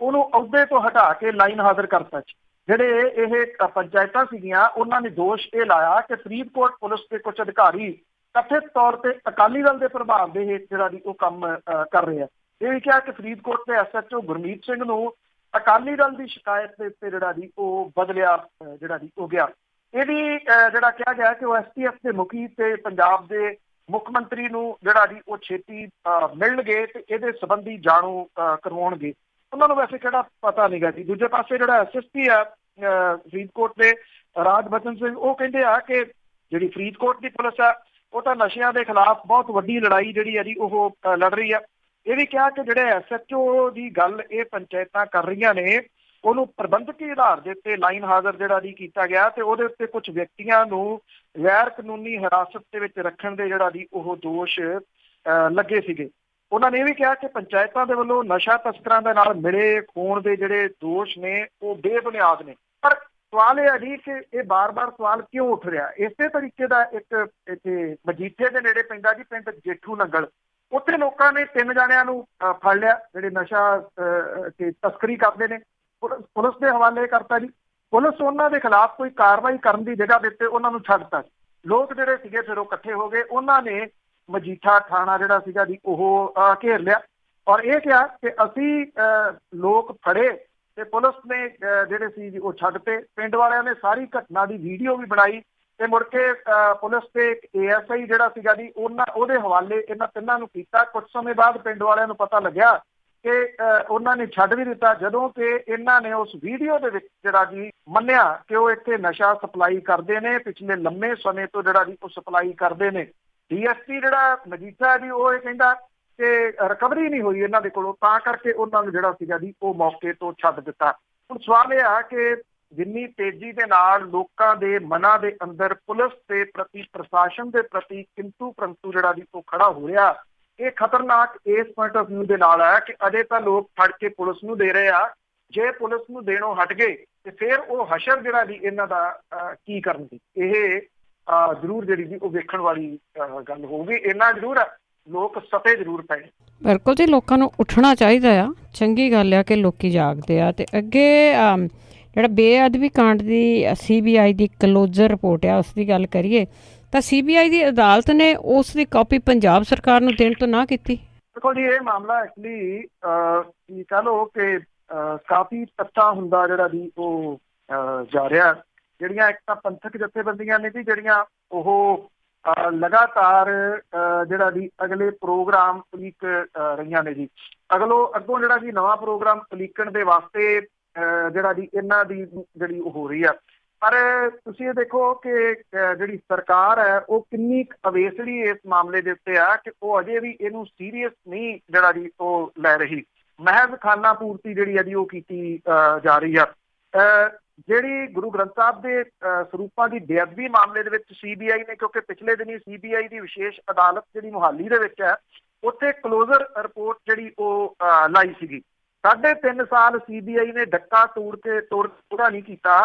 Speaker 2: ਉਹਨੂੰ ਅਹੁਦੇ ਤੋਂ ਹਟਾ ਕੇ ਲਾਈਨ ਹਾਜ਼ਰ ਕਰਤਾ। ਜਿਹੜੇ ਇਹ ਪੰਚਾਇਤਾਂ ਸੀਗੀਆਂ ਉਹਨਾਂ ਨੇ ਦੋਸ਼ ਇਹ ਲਾਇਆ ਕਿ ਫਰੀਦਕੋਟ ਪੁਲਿਸ ਦੇ ਕੁਝ ਅਧਿਕਾਰੀ ਕਥਿਤ ਤੌਰ ਤੇ ਅਕਾਲੀ ਦਲ ਦੇ ਪ੍ਰਭਾਵ ਦੇ ਹੇਠ ਜਿਹੜਾ ਜੀ ਉਹ ਕੰਮ ਕਰ ਰਹੇ ਆ। ਇਹ ਵੀ ਕਿਹਾ ਕਿ ਫਰੀਦਕੋਟ ਦੇ SHO ਗੁਰਮੀਤ ਸਿੰਘ ਨੂੰ ਅਕਾਲੀ ਦਲ ਦੀ ਸ਼ਿਕਾਇਤ ਦੇ ਉੱਤੇ ਜਿਹੜਾ ਜੀ ਉਹ ਬਦਲਿਆ ਜਿਹੜਾ ਜੀ ਹੋ ਗਿਆ। ਇਹ ਵੀ ਜਿਹੜਾ ਕਿਹਾ ਗਿਆ ਕਿ ਉਹ STF ਦੇ ਮੁਖੀ ਤੇ ਪੰਜਾਬ ਦੇ ਮੁੱਖ ਮੰਤਰੀ ਨੂੰ ਜਿਹੜਾ ਜੀ ਉਹ ਛੇਤੀ ਮਿਲਣਗੇ ਤੇ ਇਹਦੇ ਸੰਬੰਧੀ ਜਾਣੂ ਕਰਵਾਉਣਗੇ। ਉਹਨਾਂ ਨੂੰ ਵੈਸੇ ਕਿਹੜਾ ਪਤਾ ਨਹੀਂਗਾ ਜੀ। ਦੂਜੇ ਪਾਸੇ ਜਿਹੜਾ SSP ਆ ਫਰੀਦਕੋਟ ਦੇ ਰਾਜਬਚਨ ਸਿੰਘ ਉਹ ਕਹਿੰਦੇ ਆ ਕਿ ਜਿਹੜੀ ਫਰੀਦਕੋਟ ਦੀ ਪੁਲਿਸ ਆ ਉਹ ਤਾਂ ਨਸ਼ਿਆਂ ਦੇ ਖਿਲਾਫ ਬਹੁਤ ਵੱਡੀ ਲੜਾਈ ਜਿਹੜੀ ਆ ਜੀ ਉਹ ਲੜ ਰਹੀ ਆ। ਇਹ ਵੀ ਕਿਹਾ ਕਿ ਜਿਹੜੇ SHO ਦੀ ਗੱਲ ਇਹ ਪੰਚਾਇਤਾਂ ਕਰ ਰਹੀਆਂ ਨੇ ਉਹਨੂੰ ਪ੍ਰਬੰਧਕੀ ਆਧਾਰ ਦੇ ਉੱਤੇ ਲਾਈਨ ਹਾਜ਼ਰ ਜਿਹੜਾ ਜੀ ਕੀਤਾ ਗਿਆ ਤੇ ਉਹਦੇ ਉੱਤੇ ਕੁਝ ਵਿਅਕਤੀਆਂ ਨੂੰ ਗੈਰ ਕਾਨੂੰਨੀ ਹਿਰਾਸਤ ਦੇ ਵਿੱਚ ਰੱਖਣ ਦੇ ਜਿਹੜਾ ਜੀ ਉਹ ਦੋਸ਼ ਲੱਗੇ ਸੀਗੇ। ਉਹਨਾਂ ਨੇ ਇਹ ਵੀ ਕਿਹਾ ਕਿ ਪੰਚਾਇਤਾਂ ਦੇ ਵੱਲੋਂ ਨਸ਼ਾ ਤਸਕਰਾਂ ਦੇ ਨਾਲ ਮਿਲੇ ਖੋਣ ਦੇ ਜਿਹੜੇ ਦੋਸ਼ ਨੇ ਉਹ ਬੇਬੁਨਿਆਦ ਨੇ। ਪਰ ਸਵਾਲ ਇਹ ਹੈ ਜੀ ਕਿ ਇਹ ਬਾਰ-ਬਾਰ ਸਵਾਲ ਕਿਉਂ ਉੱਠ ਰਿਹਾ। ਇਸੇ ਤਰੀਕੇ ਦਾ ਇੱਕ ਇੱਥੇ ਮਜੀਠੇ ਦੇ ਨੇੜੇ ਪੈਂਦਾ ਜੀ ਪਿੰਡ ਜੇਠੂ ਨੰਗਲ, ਉੱਥੇ ਲੋਕਾਂ ਨੇ 3 ਜਣਿਆਂ ਨੂੰ ਫੜ ਲਿਆ ਜਿਹੜੇ ਨਸ਼ਾ ਤੇ ਤਸਕਰੀ ਕਰਦੇ ਨੇ, ਪੁਲਿਸ ਦੇ ਹਵਾਲੇ ਕਰਤਾ ਜੀ। ਪੁਲਿਸ ਉਹਨਾਂ ਦੇ ਖਿਲਾਫ ਕੋਈ ਕਾਰਵਾਈ ਕਰਨ ਦੀ ਜਗ੍ਹਾ ਦੇ ਉੱਤੇ ਉਹਨਾਂ ਨੂੰ ਛੱਡਤਾ। ਲੋਕ ਜਿਹੜੇ ਸੀਗੇ ਫਿਰ ਉਹ ਇਕੱਠੇ ਹੋ ਗਏ, ਉਹਨਾਂ ਨੇ ਮਜੀਠਾ ਥਾਣਾ ਜਿਹੜਾ ਸੀਗਾ ਜੀ ਉਹ ਘੇਰ ਲਿਆ ਔਰ ਇਹ ਕਿਹਾ ਕਿ ਅਸੀਂ ਲੋਕ ਫੜੇ ਤੇ ਪੁਲਿਸ ਨੇ ਜਿਹੜੇ ਸੀ ਜੀ ਉਹ ਛੱਡਤੇ। ਪਿੰਡ ਵਾਲਿਆਂ ਨੇ ਸਾਰੀ ਘਟਨਾ ਦੀ ਵੀਡੀਓ ਵੀ ਬਣਾਈ ਤੇ ਮੁੜ ਕੇ ਪੁਲਿਸ ਤੇ ASI ਜਿਹੜਾ ਸੀਗਾ ਜੀ ਉਹਦੇ ਹਵਾਲੇ ਇਹਨਾਂ ਤਿੰਨਾਂ ਨੂੰ ਕੀਤਾ। ਕੁਝ ਸਮੇਂ ਬਾਅਦ ਪਿੰਡ ਵਾਲਿਆਂ ਨੂੰ ਪਤਾ ਲੱਗਿਆ ਕਿ ਉਹਨਾਂ ਨੇ ਛੱਡ ਵੀ ਦਿੱਤਾ ਜਦੋਂ ਕਿ ਇਹਨਾਂ ਨੇ ਉਸ ਵੀਡੀਓ ਦੇ ਵਿੱਚ ਜਿਹੜਾ ਜੀ ਮੰਨਿਆ ਕਿ ਉਹ ਇੱਥੇ ਨਸ਼ਾ ਸਪਲਾਈ ਕਰਦੇ ਨੇ, ਪਿਛਲੇ ਲੰਮੇ ਸਮੇਂ ਤੋਂ ਜਿਹੜਾ ਜੀ ਉਹ ਸਪਲਾਈ ਕਰਦੇ ਨੇ। DSP ਜਿਹੜਾ ਮਜੀਠਾ ਜੀ ਉਹ ਇਹ ਕਹਿੰਦਾ ਕਿ ਰਿਕਵਰੀ ਨਹੀਂ ਹੋਈ ਇਹਨਾਂ ਦੇ ਕੋਲੋਂ, ਤਾਂ ਕਰਕੇ ਉਹਨਾਂ ਨੂੰ ਜਿਹੜਾ ਸੀਗਾ ਜੀ ਉਹ ਮੌਕੇ ਤੋਂ ਛੱਡ ਦਿੱਤਾ। ਹੁਣ ਸਵਾਲ ਇਹ ਆ ਕਿ ਜਿੰਨੀ ਤੇਜ਼ੀ ਦੇ ਨਾਲ ਲੋਕਾਂ ਦੇ ਮਨਾਂ ਦੇ ਅੰਦਰ ਪੁਲਿਸ ਦੇ ਪ੍ਰਤੀ, ਪ੍ਰਸ਼ਾਸਨ ਦੇ ਪ੍ਰਤੀ ਕਿੰਤੂ ਪ੍ਰੰਤੂ ਜਿਹੜਾ ਵੀ ਉਹ ਖੜਾ ਹੋ ਰਿਹਾ, ਇਹ ਖਤਰਨਾਕ ਇਸ ਪੁਆਇੰਟ ਆਫ ਵਿਊ ਦੇ ਨਾਲ ਹੈ ਕਿ ਅਜੇ ਤਾਂ ਲੋਕ ਫੜ ਕੇ ਪੁਲਿਸ ਨੂੰ ਦੇ ਰਹੇ ਆ, ਜੇ ਪੁਲਿਸ ਨੂੰ ਦੇਣੋਂ ਹਟ ਗਏ ਤੇ ਫਿਰ ਉਹ ਹਸ਼ਰ ਜਿਹੜਾ ਵੀ ਇਹਨਾਂ ਦਾ ਕੀ ਕਰਨਗੇ। ਇਹ ਜ਼ਰੂਰ ਜਿਹੜੀ ਵੀ ਉਹ ਵੇਖਣ ਵਾਲੀ ਗੱਲ ਹੋਊਗੀ। ਇੰਨਾ ਜ਼ਰੂਰ ਹੈ, ਲੋਕ ਸਤੇ ਜ਼ਰੂਰ ਪਏ।
Speaker 1: ਬਿਲਕੁਲ ਜੀ, ਲੋਕਾਂ ਨੂੰ ਉੱਠਣਾ ਚਾਹੀਦਾ ਆ। ਚੰਗੀ ਗੱਲ ਆ ਕਿ ਲੋਕੀ ਜਾਗਦੇ ਆ। ਤੇ ਅੱਗੇ ਜਿਹੜਾ ਬੇਅਦਬੀ ਕਾਂਡ ਦੀ CBI ਦੀ ਕਲੋਜ਼ਰ ਰਿਪੋਰਟ ਆ, ਉਸ ਦੀ ਗੱਲ ਕਰੀਏ ਤਾਂ CBI ਦੀ ਅਦਾਲਤ ਨੇ ਉਸ ਦੀ ਕਾਪੀ ਪੰਜਾਬ ਸਰਕਾਰ ਨੂੰ ਦੇਣ ਤੋਂ ਨਾ ਕੀਤੀ।
Speaker 2: ਦੇਖੋ ਜੀ, ਇਹ ਮਾਮਲਾ ਐਕਚੁਅਲੀ ਕੀ ਕਹ ਲਓ ਕਿ ਕਾਫੀ ਤੱਥਾਂ ਹੁੰਦਾ ਜਿਹੜਾ ਵੀ ਉਹ ਜਾ ਰਿਹਾ। ਜਿਹੜੀਆਂ ਇੱਕ ਤਾਂ ਪੰਥਕ ਜਥੇਬੰਦੀਆਂ ਨੇ ਜੀ, ਜਿਹੜੀਆਂ ਉਹ ਲਗਾਤਾਰ ਜਿਹੜਾ ਵੀ ਅਗਲੇ ਪ੍ਰੋਗਰਾਮ ਉਲੀਕ ਰਹੀਆਂ ਨੇ ਜੀ। ਅੱਗੋਂ ਜਿਹੜਾ ਵੀ ਨਵਾਂ ਪ੍ਰੋਗਰਾਮ ਉਲੀਕਣ ਦੇ ਵਾਸਤੇ ਜਿਹੜਾ ਵੀ ਇਹਨਾਂ ਦੀ ਜਿਹੜੀ ਉਹ ਹੋ ਰਹੀ ਆ। ਪਰ ਤੁਸੀਂ ਇਹ ਦੇਖੋ ਕਿ ਜਿਹੜੀ ਸਰਕਾਰ ਹੈ ਉਹ ਕਿੰਨੀ ਅਵੇਸਲੀ ਇਸ ਮਾਮਲੇ ਦੇ ਉੱਤੇ ਆ ਕਿ ਉਹ ਅਜੇ ਵੀ ਇਹਨੂੰ ਸੀਰੀਅਸ ਨਹੀਂ ਜਿਹੜਾ ਜੀ ਉਹ ਲੈ ਰਹੀ। ਮਹਿਜ਼ ਖਾਨਾ ਪੂਰਤੀ ਜਿਹੜੀ ਆ ਜੀ ਉਹ ਕੀਤੀ ਜਾ ਰਹੀ ਆ। ਜਿਹੜੀ ਗੁਰੂ ਗ੍ਰੰਥ ਸਾਹਿਬ ਦੇ ਸਰੂਪਾਂ ਦੀ ਬੇਅਦਬੀ ਮਾਮਲੇ ਦੇ ਵਿੱਚ CBI ਨੇ, ਕਿਉਂਕਿ ਪਿਛਲੇ ਦਿਨੀ CBI ਦੀ ਵਿਸ਼ੇਸ਼ ਅਦਾਲਤ ਜਿਹੜੀ ਮੁਹਾਲੀ ਦੇ ਵਿੱਚ ਹੈ, ਉੱਥੇ ਕਲੋਜ਼ਰ ਰਿਪੋਰਟ ਜਿਹੜੀ ਉਹ ਲਾਈ ਸੀਗੀ। 3.5 ਸਾਲ CBI ਨੇ ਡੱਕਾ ਤੋੜ ਪੂਰਾ ਨਹੀਂ ਕੀਤਾ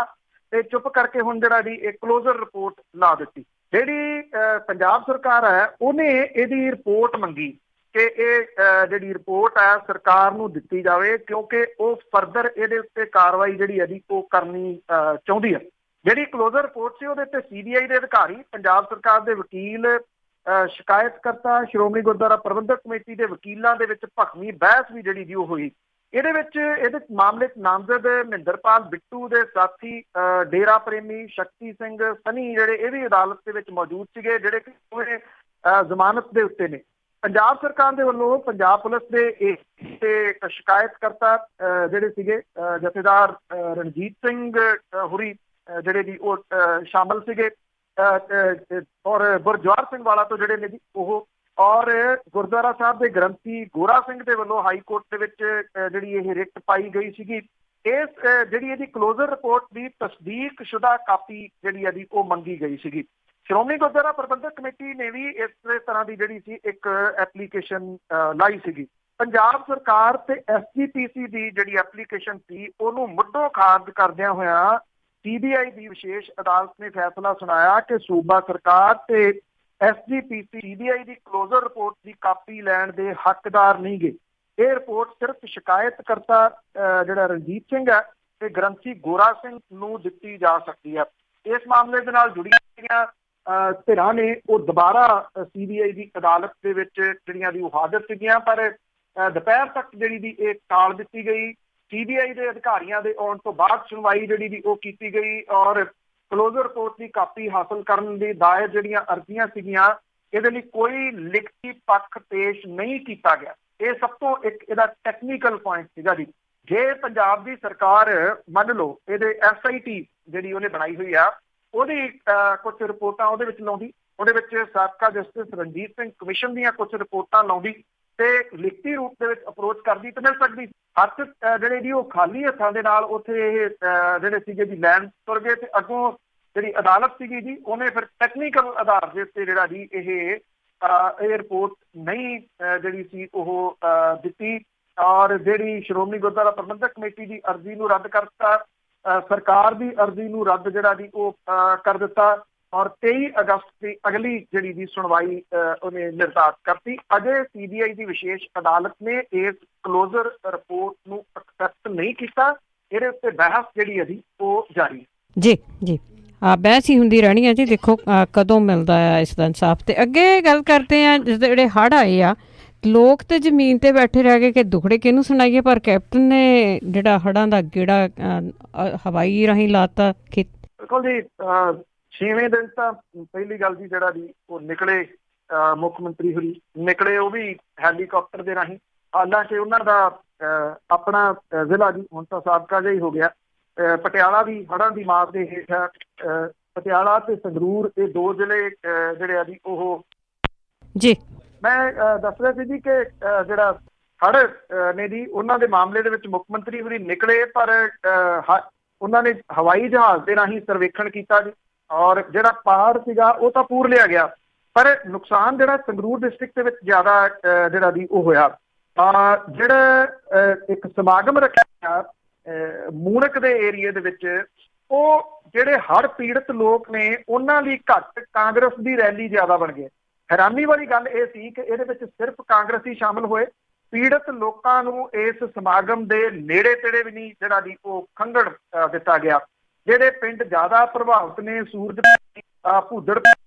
Speaker 2: ਤੇ ਚੁੱਪ ਕਰਕੇ ਹੁਣ ਜਿਹੜਾ ਵੀ ਇਹ ਕਲੋਜ਼ਰ ਰਿਪੋਰਟ ਲਾ ਦਿੱਤੀ। ਜਿਹੜੀ ਪੰਜਾਬ ਸਰਕਾਰ ਹੈ ਉਹਨੇ ਇਹਦੀ ਰਿਪੋਰਟ ਮੰਗੀ ਕਿ ਇਹ ਜਿਹੜੀ ਰਿਪੋਰਟ ਹੈ ਸਰਕਾਰ ਨੂੰ ਦਿੱਤੀ ਜਾਵੇ, ਕਿਉਂਕਿ ਉਹ ਫਰਦਰ ਇਹਦੇ ਉੱਤੇ ਕਾਰਵਾਈ ਜਿਹੜੀ ਹੈ ਜੀ ਉਹ ਕਰਨੀ ਚਾਹੁੰਦੀ ਹੈ। ਜਿਹੜੀ ਕਲੋਜ਼ਰ ਰਿਪੋਰਟ ਸੀ ਉਹਦੇ ਉੱਤੇ CBI ਦੇ ਅਧਿਕਾਰੀ, ਪੰਜਾਬ ਸਰਕਾਰ ਦੇ ਵਕੀਲ, ਸ਼ਿਕਾਇਤਕਰਤਾ, ਸ਼੍ਰੋਮਣੀ ਗੁਰਦੁਆਰਾ ਪ੍ਰਬੰਧਕ ਕਮੇਟੀ ਦੇ ਵਕੀਲਾਂ ਦੇ ਵਿੱਚ ਭਖਵੀਂ ਬਹਿਸ ਵੀ ਜਿਹੜੀ ਜੀ ਉਹ ਹੋਈ। ਇਹਦੇ ਮਾਮਲੇ 'ਚ ਨਾਮਜ਼ਦ ਮਹਿੰਦਰਪਾਲ ਬਿੱਟੂ ਦੇ ਸਾਥੀ ਡੇਰਾ ਪ੍ਰੇਮੀ ਸ਼ਕਤੀ ਸਿੰਘ ਸਨੀ ਜਿਹੜੇ ਇਹ ਵੀ ਅਦਾਲਤ ਦੇ ਵਿੱਚ ਮੌਜੂਦ ਸੀਗੇ, ਜਿਹੜੇ ਕਿ ਜ਼ਮਾਨਤ ਦੇ ਉੱਤੇ ਨੇ। ਪੰਜਾਬ ਸਰਕਾਰ ਦੇ ਵੱਲੋਂ ਪੰਜਾਬ ਪੁਲਿਸ ਦੇ ਤੇ ਸ਼ਿਕਾਇਤਕਰਤਾ ਜਿਹੜੇ ਸੀਗੇ ਜਥੇਦਾਰ ਰਣਜੀਤ ਸਿੰਘ ਹੁਰੀ ਜਿਹੜੇ ਵੀ ਉਹ ਸ਼ਾਮਲ ਸੀਗੇ, ਔਰ ਗੁਰਜਵਾਰ ਸਿੰਘ ਵਾਲਾ ਤੋਂ ਜਿਹੜੇ ਨੇ ਜੀ ਉਹ, ਔਰ ਗੁਰਦੁਆਰਾ ਸਾਹਿਬ ਦੇ ਗ੍ਰੰਥੀ ਗੋਰਾ ਸਿੰਘ ਦੇ ਵੱਲੋਂ ਹਾਈ ਕੋਰਟ ਦੇ ਵਿੱਚ ਜਿਹੜੀ ਇਹ ਰਿਟ ਪਾਈ ਗਈ ਸੀਗੀ। ਇਸ ਜਿਹੜੀ ਇਹਦੀ ਕਲੋਜ਼ਰ ਰਿਪੋਰਟ ਦੀ ਤਸਦੀਕ ਸ਼ੁਦਾ ਕਾਪੀ ਜਿਹੜੀ ਇਹਦੀ ਉਹ ਮੰਗੀ ਗਈ ਸੀਗੀ। ਸ਼੍ਰੋਮਣੀ ਗੁਰਦੁਆਰਾ ਪ੍ਰਬੰਧਕ ਕਮੇਟੀ ਨੇ ਵੀ ਇਸ ਤਰ੍ਹਾਂ ਦੀ ਜਿਹੜੀ ਸੀ ਇੱਕ ਐਪਲੀਕੇਸ਼ਨ ਲਾਈ ਸੀਗੀ। ਪੰਜਾਬ ਸਰਕਾਰ ਤੇ SGPC ਦੀ ਜਿਹੜੀ ਐਪਲੀਕੇਸ਼ਨ ਸੀ ਉਹਨੂੰ ਮੁੱਢੋਂ ਖਾਰਜ ਕਰਦਿਆਂ ਹੋਇਆ CBI ਦੀ ਵਿਸ਼ੇਸ਼ ਅਦਾਲਤ ਨੇ ਫੈਸਲਾ ਸੁਣਾਇਆ ਕਿ ਸੂਬਾ ਸਰਕਾਰ ਤੇ SGPC CBI ਦੀ ਕਲੋਜ਼ਰ ਰਿਪੋਰਟ ਦੀ ਕਾਪੀ ਲੈਣ ਦੇ ਹੱਕਦਾਰ ਨਹੀਂ ਗੇ। ਇਹ ਰਿਪੋਰਟ ਸਿਰਫ ਸ਼ਿਕਾਇਤਕਰਤਾ ਜਿਹੜਾ ਰਣਜੀਤ ਸਿੰਘ ਹੈ ਤੇ ਗ੍ਰੰਥੀ ਗੋਰਾ ਸਿੰਘ ਨੂੰ ਦਿੱਤੀ ਜਾ ਸਕਦੀ ਹੈ। ਇਸ ਮਾਮਲੇ ਦੇ ਨਾਲ ਜੁੜੀਆਂ ਧਿਰਾਂ ਨੇ ਉਹ ਦੁਬਾਰਾ CBI ਦੀ ਅਦਾਲਤ ਦੇ ਵਿੱਚ ਜਿਹੜੀਆਂ ਦੀ ਉਹ ਹਾਜ਼ਰ ਸੀਗੀਆਂ, ਪਰ ਦੁਪਹਿਰ ਤੱਕ ਜਿਹੜੀ ਦੀ ਇਹ ਟਾਲ ਦਿੱਤੀ ਗਈ। CBI ਦੇ ਅਧਿਕਾਰੀਆਂ ਦੇ ਆਉਣ ਤੋਂ ਬਾਅਦ ਸੁਣਵਾਈ ਜਿਹੜੀ ਦੀ ਉਹ ਕੀਤੀ ਗਈ ਔਰ ਕਲੋਜ਼ਰ ਰਿਪੋਰਟ ਦੀ ਕਾਪੀ ਹਾਸਲ ਕਰਨ ਦੀ ਦਾਇਰ ਜਿਹੜੀਆਂ ਅਰਜ਼ੀਆਂ ਸੀਗੀਆਂ, ਇਹਦੇ ਲਈ ਕੋਈ ਲਿਖਤੀ ਪੱਖ ਪੇਸ਼ ਨਹੀਂ ਕੀਤਾ ਗਿਆ। ਇਹ ਸਭ ਤੋਂ ਇੱਕ ਇਹਦਾ ਟੈਕਨੀਕਲ ਪੁਆਇੰਟ ਸੀਗਾ ਜੀ। ਜੇ ਪੰਜਾਬ ਦੀ ਸਰਕਾਰ ਮੰਨ ਲਓ ਇਹਦੇ SIT ਜਿਹੜੀ ਉਹਨੇ ਬਣਾਈ ਹੋਈ ਆ, ਉਹਦੀ ਕੁਝ ਰਿਪੋਰਟਾਂ ਉਹਦੇ ਵਿੱਚ ਲਾਉਂਦੀ, ਉਹਦੇ ਵਿੱਚ ਸਾਬਕਾ ਜਸਟਿਸ ਰਣਜੀਤ ਸਿੰਘ ਕਮਿਸ਼ਨ ਦੀਆਂ ਕੁਝ ਰਿਪੋਰਟਾਂ ਲਾਉਂਦੀ ਤੇ ਲਿਖਤੀ ਰੂਪ ਦੇ ਵਿੱਚ ਅਪਰੋਚ ਕਰਦੀ ਤੇ ਮਿਲ ਸਕਦੀ। ਹੱਥ ਜਿਹੜੇ ਜੀ ਉਹ ਖਾਲੀ ਹੱਥਾਂ ਦੇ ਨਾਲ ਉੱਥੇ ਇਹ ਜਿਹੜੇ ਸੀਗੇ ਜੀ ਲੈਣ ਤੁਰ ਗਏ ਤੇ ਅੱਗੋਂ ਜਿਹੜੀ ਅਦਾਲਤ ਸੀਗੀ ਜੀ ਉਹਨੇ ਫਿਰ ਟੈਕਨੀਕਲ ਆਧਾਰ ਦੇ ਉੱਤੇ ਜਿਹੜਾ ਜੀ ਇਹ ਰਿਪੋਰਟ ਨਹੀਂ ਜਿਹੜੀ ਸੀ ਉਹ ਦਿੱਤੀ ਔਰ ਜਿਹੜੀ ਸ਼੍ਰੋਮਣੀ ਗੁਰਦੁਆਰਾ ਪ੍ਰਬੰਧਕ ਕਮੇਟੀ ਦੀ ਅਰਜ਼ੀ ਨੂੰ ਰੱਦ ਕਰ ਦਿੱਤਾ, ਸਰਕਾਰ ਦੀ ਅਰਜ਼ੀ ਨੂੰ ਰੱਦ ਜਿਹੜਾ ਜੀ ਉਹ ਕਰ ਦਿੱਤਾ ਔਰ 23 ਅਗਸਤ ਦੀ ਅਗਲੀ ਜਿਹੜੀ ਦੀ ਸੁਣਵਾਈ ਉਹਨੇ ਨਿਰਧਾਰਤ ਕਰਤੀ। ਅਜੇ CBI ਦੀ ਵਿਸ਼ੇਸ਼ ਅਦਾਲਤ ਨੇ ਇਸ ਕਲੋਜ਼ਰ ਰਿਪੋਰਟ ਨੂੰ ਐਕਸੈਪਟ ਨਹੀਂ ਕੀਤਾ। ਇਹਦੇ ਉੱਤੇ ਬਹਿਸ ਜਿਹੜੀ ਹੈ ਜੀ ਉਹ ਜਾਰੀ ਹੈ।
Speaker 1: ਜੀ ਜੀ, ਬਹਿਸ ਹੀ ਹੁੰਦੀ ਰਹਿਣੀ ਹੈ ਜੀ। ਦੇਖੋ ਕਦੋਂ ਮਿਲਦਾ ਆ ਇਸ ਦਾ ਇਨਸਾਫ। ਤੇ ਅੱਗੇ ਗੱਲ ਕਰਦੇ ਆ ਜਿਹੜੇ ਹੜ੍ਹ ਆਏ ਆ, ਲੋਕ ਤੇ ਜ਼ਮੀਨ ਤੇ ਬੈਠੇ ਰਹਿ ਗਏ ਕਿ ਦੁਖੜੇ ਕਿਹਨੂੰ ਸੁਣਾਈਏ, ਪਰ ਕੈਪਟਨ ਨੇ ਜਿਹੜਾ ਹੜ੍ਹਾਂ ਦਾ ਗੇੜਾ ਹਵਾਈ ਰਾਹੀਂ ਲਾਤਾ।
Speaker 2: ਬਿਲਕੁਲ ਜੀ, 6ਵੇਂ ਦਿਨ ਤਾਂ ਪਹਿਲੀ ਗੱਲ ਜੀ ਜਿਹੜਾ ਜੀ ਉਹ ਨਿਕਲੇ ਮੁੱਖ ਮੰਤਰੀ ਹੋਰੀ ਨਿਕਲੇ, ਉਹ ਵੀ ਹੈਲੀਕਾਪਟਰ ਦੇ ਰਾਹੀਂ। ਹਾਲਾਂਕਿ ਉਹਨਾਂ ਦਾ ਆਪਣਾ ਜ਼ਿਲ੍ਹਾ ਜੀ ਹੁਣ ਤਾਂ ਸਾਬਕਾ ਜਿਹਾ ਹੀ ਹੋ ਗਿਆ, ਪਟਿਆਲਾ ਵੀ ਹੜ੍ਹਾਂ ਦੀ ਮਾਰ ਦੇ ਹੇਠ ਹੈ। ਪਟਿਆਲਾ ਤੇ ਸੰਗਰੂਰ ਇਹ ਦੋ ਜ਼ਿਲ੍ਹੇ ਜਿਹੜੇ ਆ ਜੀ ਉਹ
Speaker 1: ਜੀ
Speaker 2: ਮੈਂ ਦੱਸ ਰਿਹਾ ਸੀ ਜੀ ਕਿ ਜਿਹੜਾ ਹੜ੍ਹ ਨੇ ਜੀ ਉਹਨਾਂ ਦੇ ਮਾਮਲੇ ਦੇ ਵਿੱਚ ਮੁੱਖ ਮੰਤਰੀ ਹੋਰੀ ਨਿਕਲੇ, ਪਰ ਉਹਨਾਂ ਨੇ ਹਵਾਈ ਜਹਾਜ਼ ਦੇ ਰਾਹੀਂ ਸਰਵੇਖਣ ਕੀਤਾ ਜੀ, ਔਰ ਜਿਹੜਾ ਪਹਾੜ ਸੀਗਾ ਉਹ ਤਾਂ ਪੂਰ ਲਿਆ ਗਿਆ, ਪਰ ਨੁਕਸਾਨ ਜਿਹੜਾ ਸੰਗਰੂਰ ਡਿਸਟ੍ਰਿਕਟ ਦੇ ਵਿੱਚ ਜ਼ਿਆਦਾ ਜਿਹੜਾ ਦੀ ਉਹ ਹੋਇਆ। ਜਿਹੜਾ ਇੱਕ ਸਮਾਗਮ ਰੱਖਿਆ ਗਿਆ ਮੂਣਕ ਦੇ ਏਰੀਏ ਦੇ ਵਿੱਚ, ਉਹ ਜਿਹੜੇ ਹੜ੍ਹ ਪੀੜਤ ਲੋਕ ਨੇ ਉਹਨਾਂ ਲਈ ਘੱਟ ਕਾਂਗਰਸ ਦੀ ਰੈਲੀ ਜ਼ਿਆਦਾ ਬਣ ਗਈ। ਹੈਰਾਨੀ ਵਾਲੀ ਗੱਲ ਇਹ ਸੀ ਕਿ ਇਹਦੇ ਵਿੱਚ ਸਿਰਫ ਕਾਂਗਰਸੀ ਸ਼ਾਮਲ ਹੋਏ, ਪੀੜਤ ਲੋਕਾਂ ਨੂੰ ਇਸ ਸਮਾਗਮ ਦੇ ਨੇੜੇ ਤੇੜੇ ਵੀ ਨਹੀਂ ਜਿਹੜਾ ਦੀ ਉਹ ਖੰਗਣ ਦਿੱਤਾ ਗਿਆ। ਜਿਹੜੇ ਪਿੰਡ ਜ਼ਿਆਦਾ ਪ੍ਰਭਾਵਿਤ ਨੇ, ਸੂਰਜ, ਭੂਦੜ,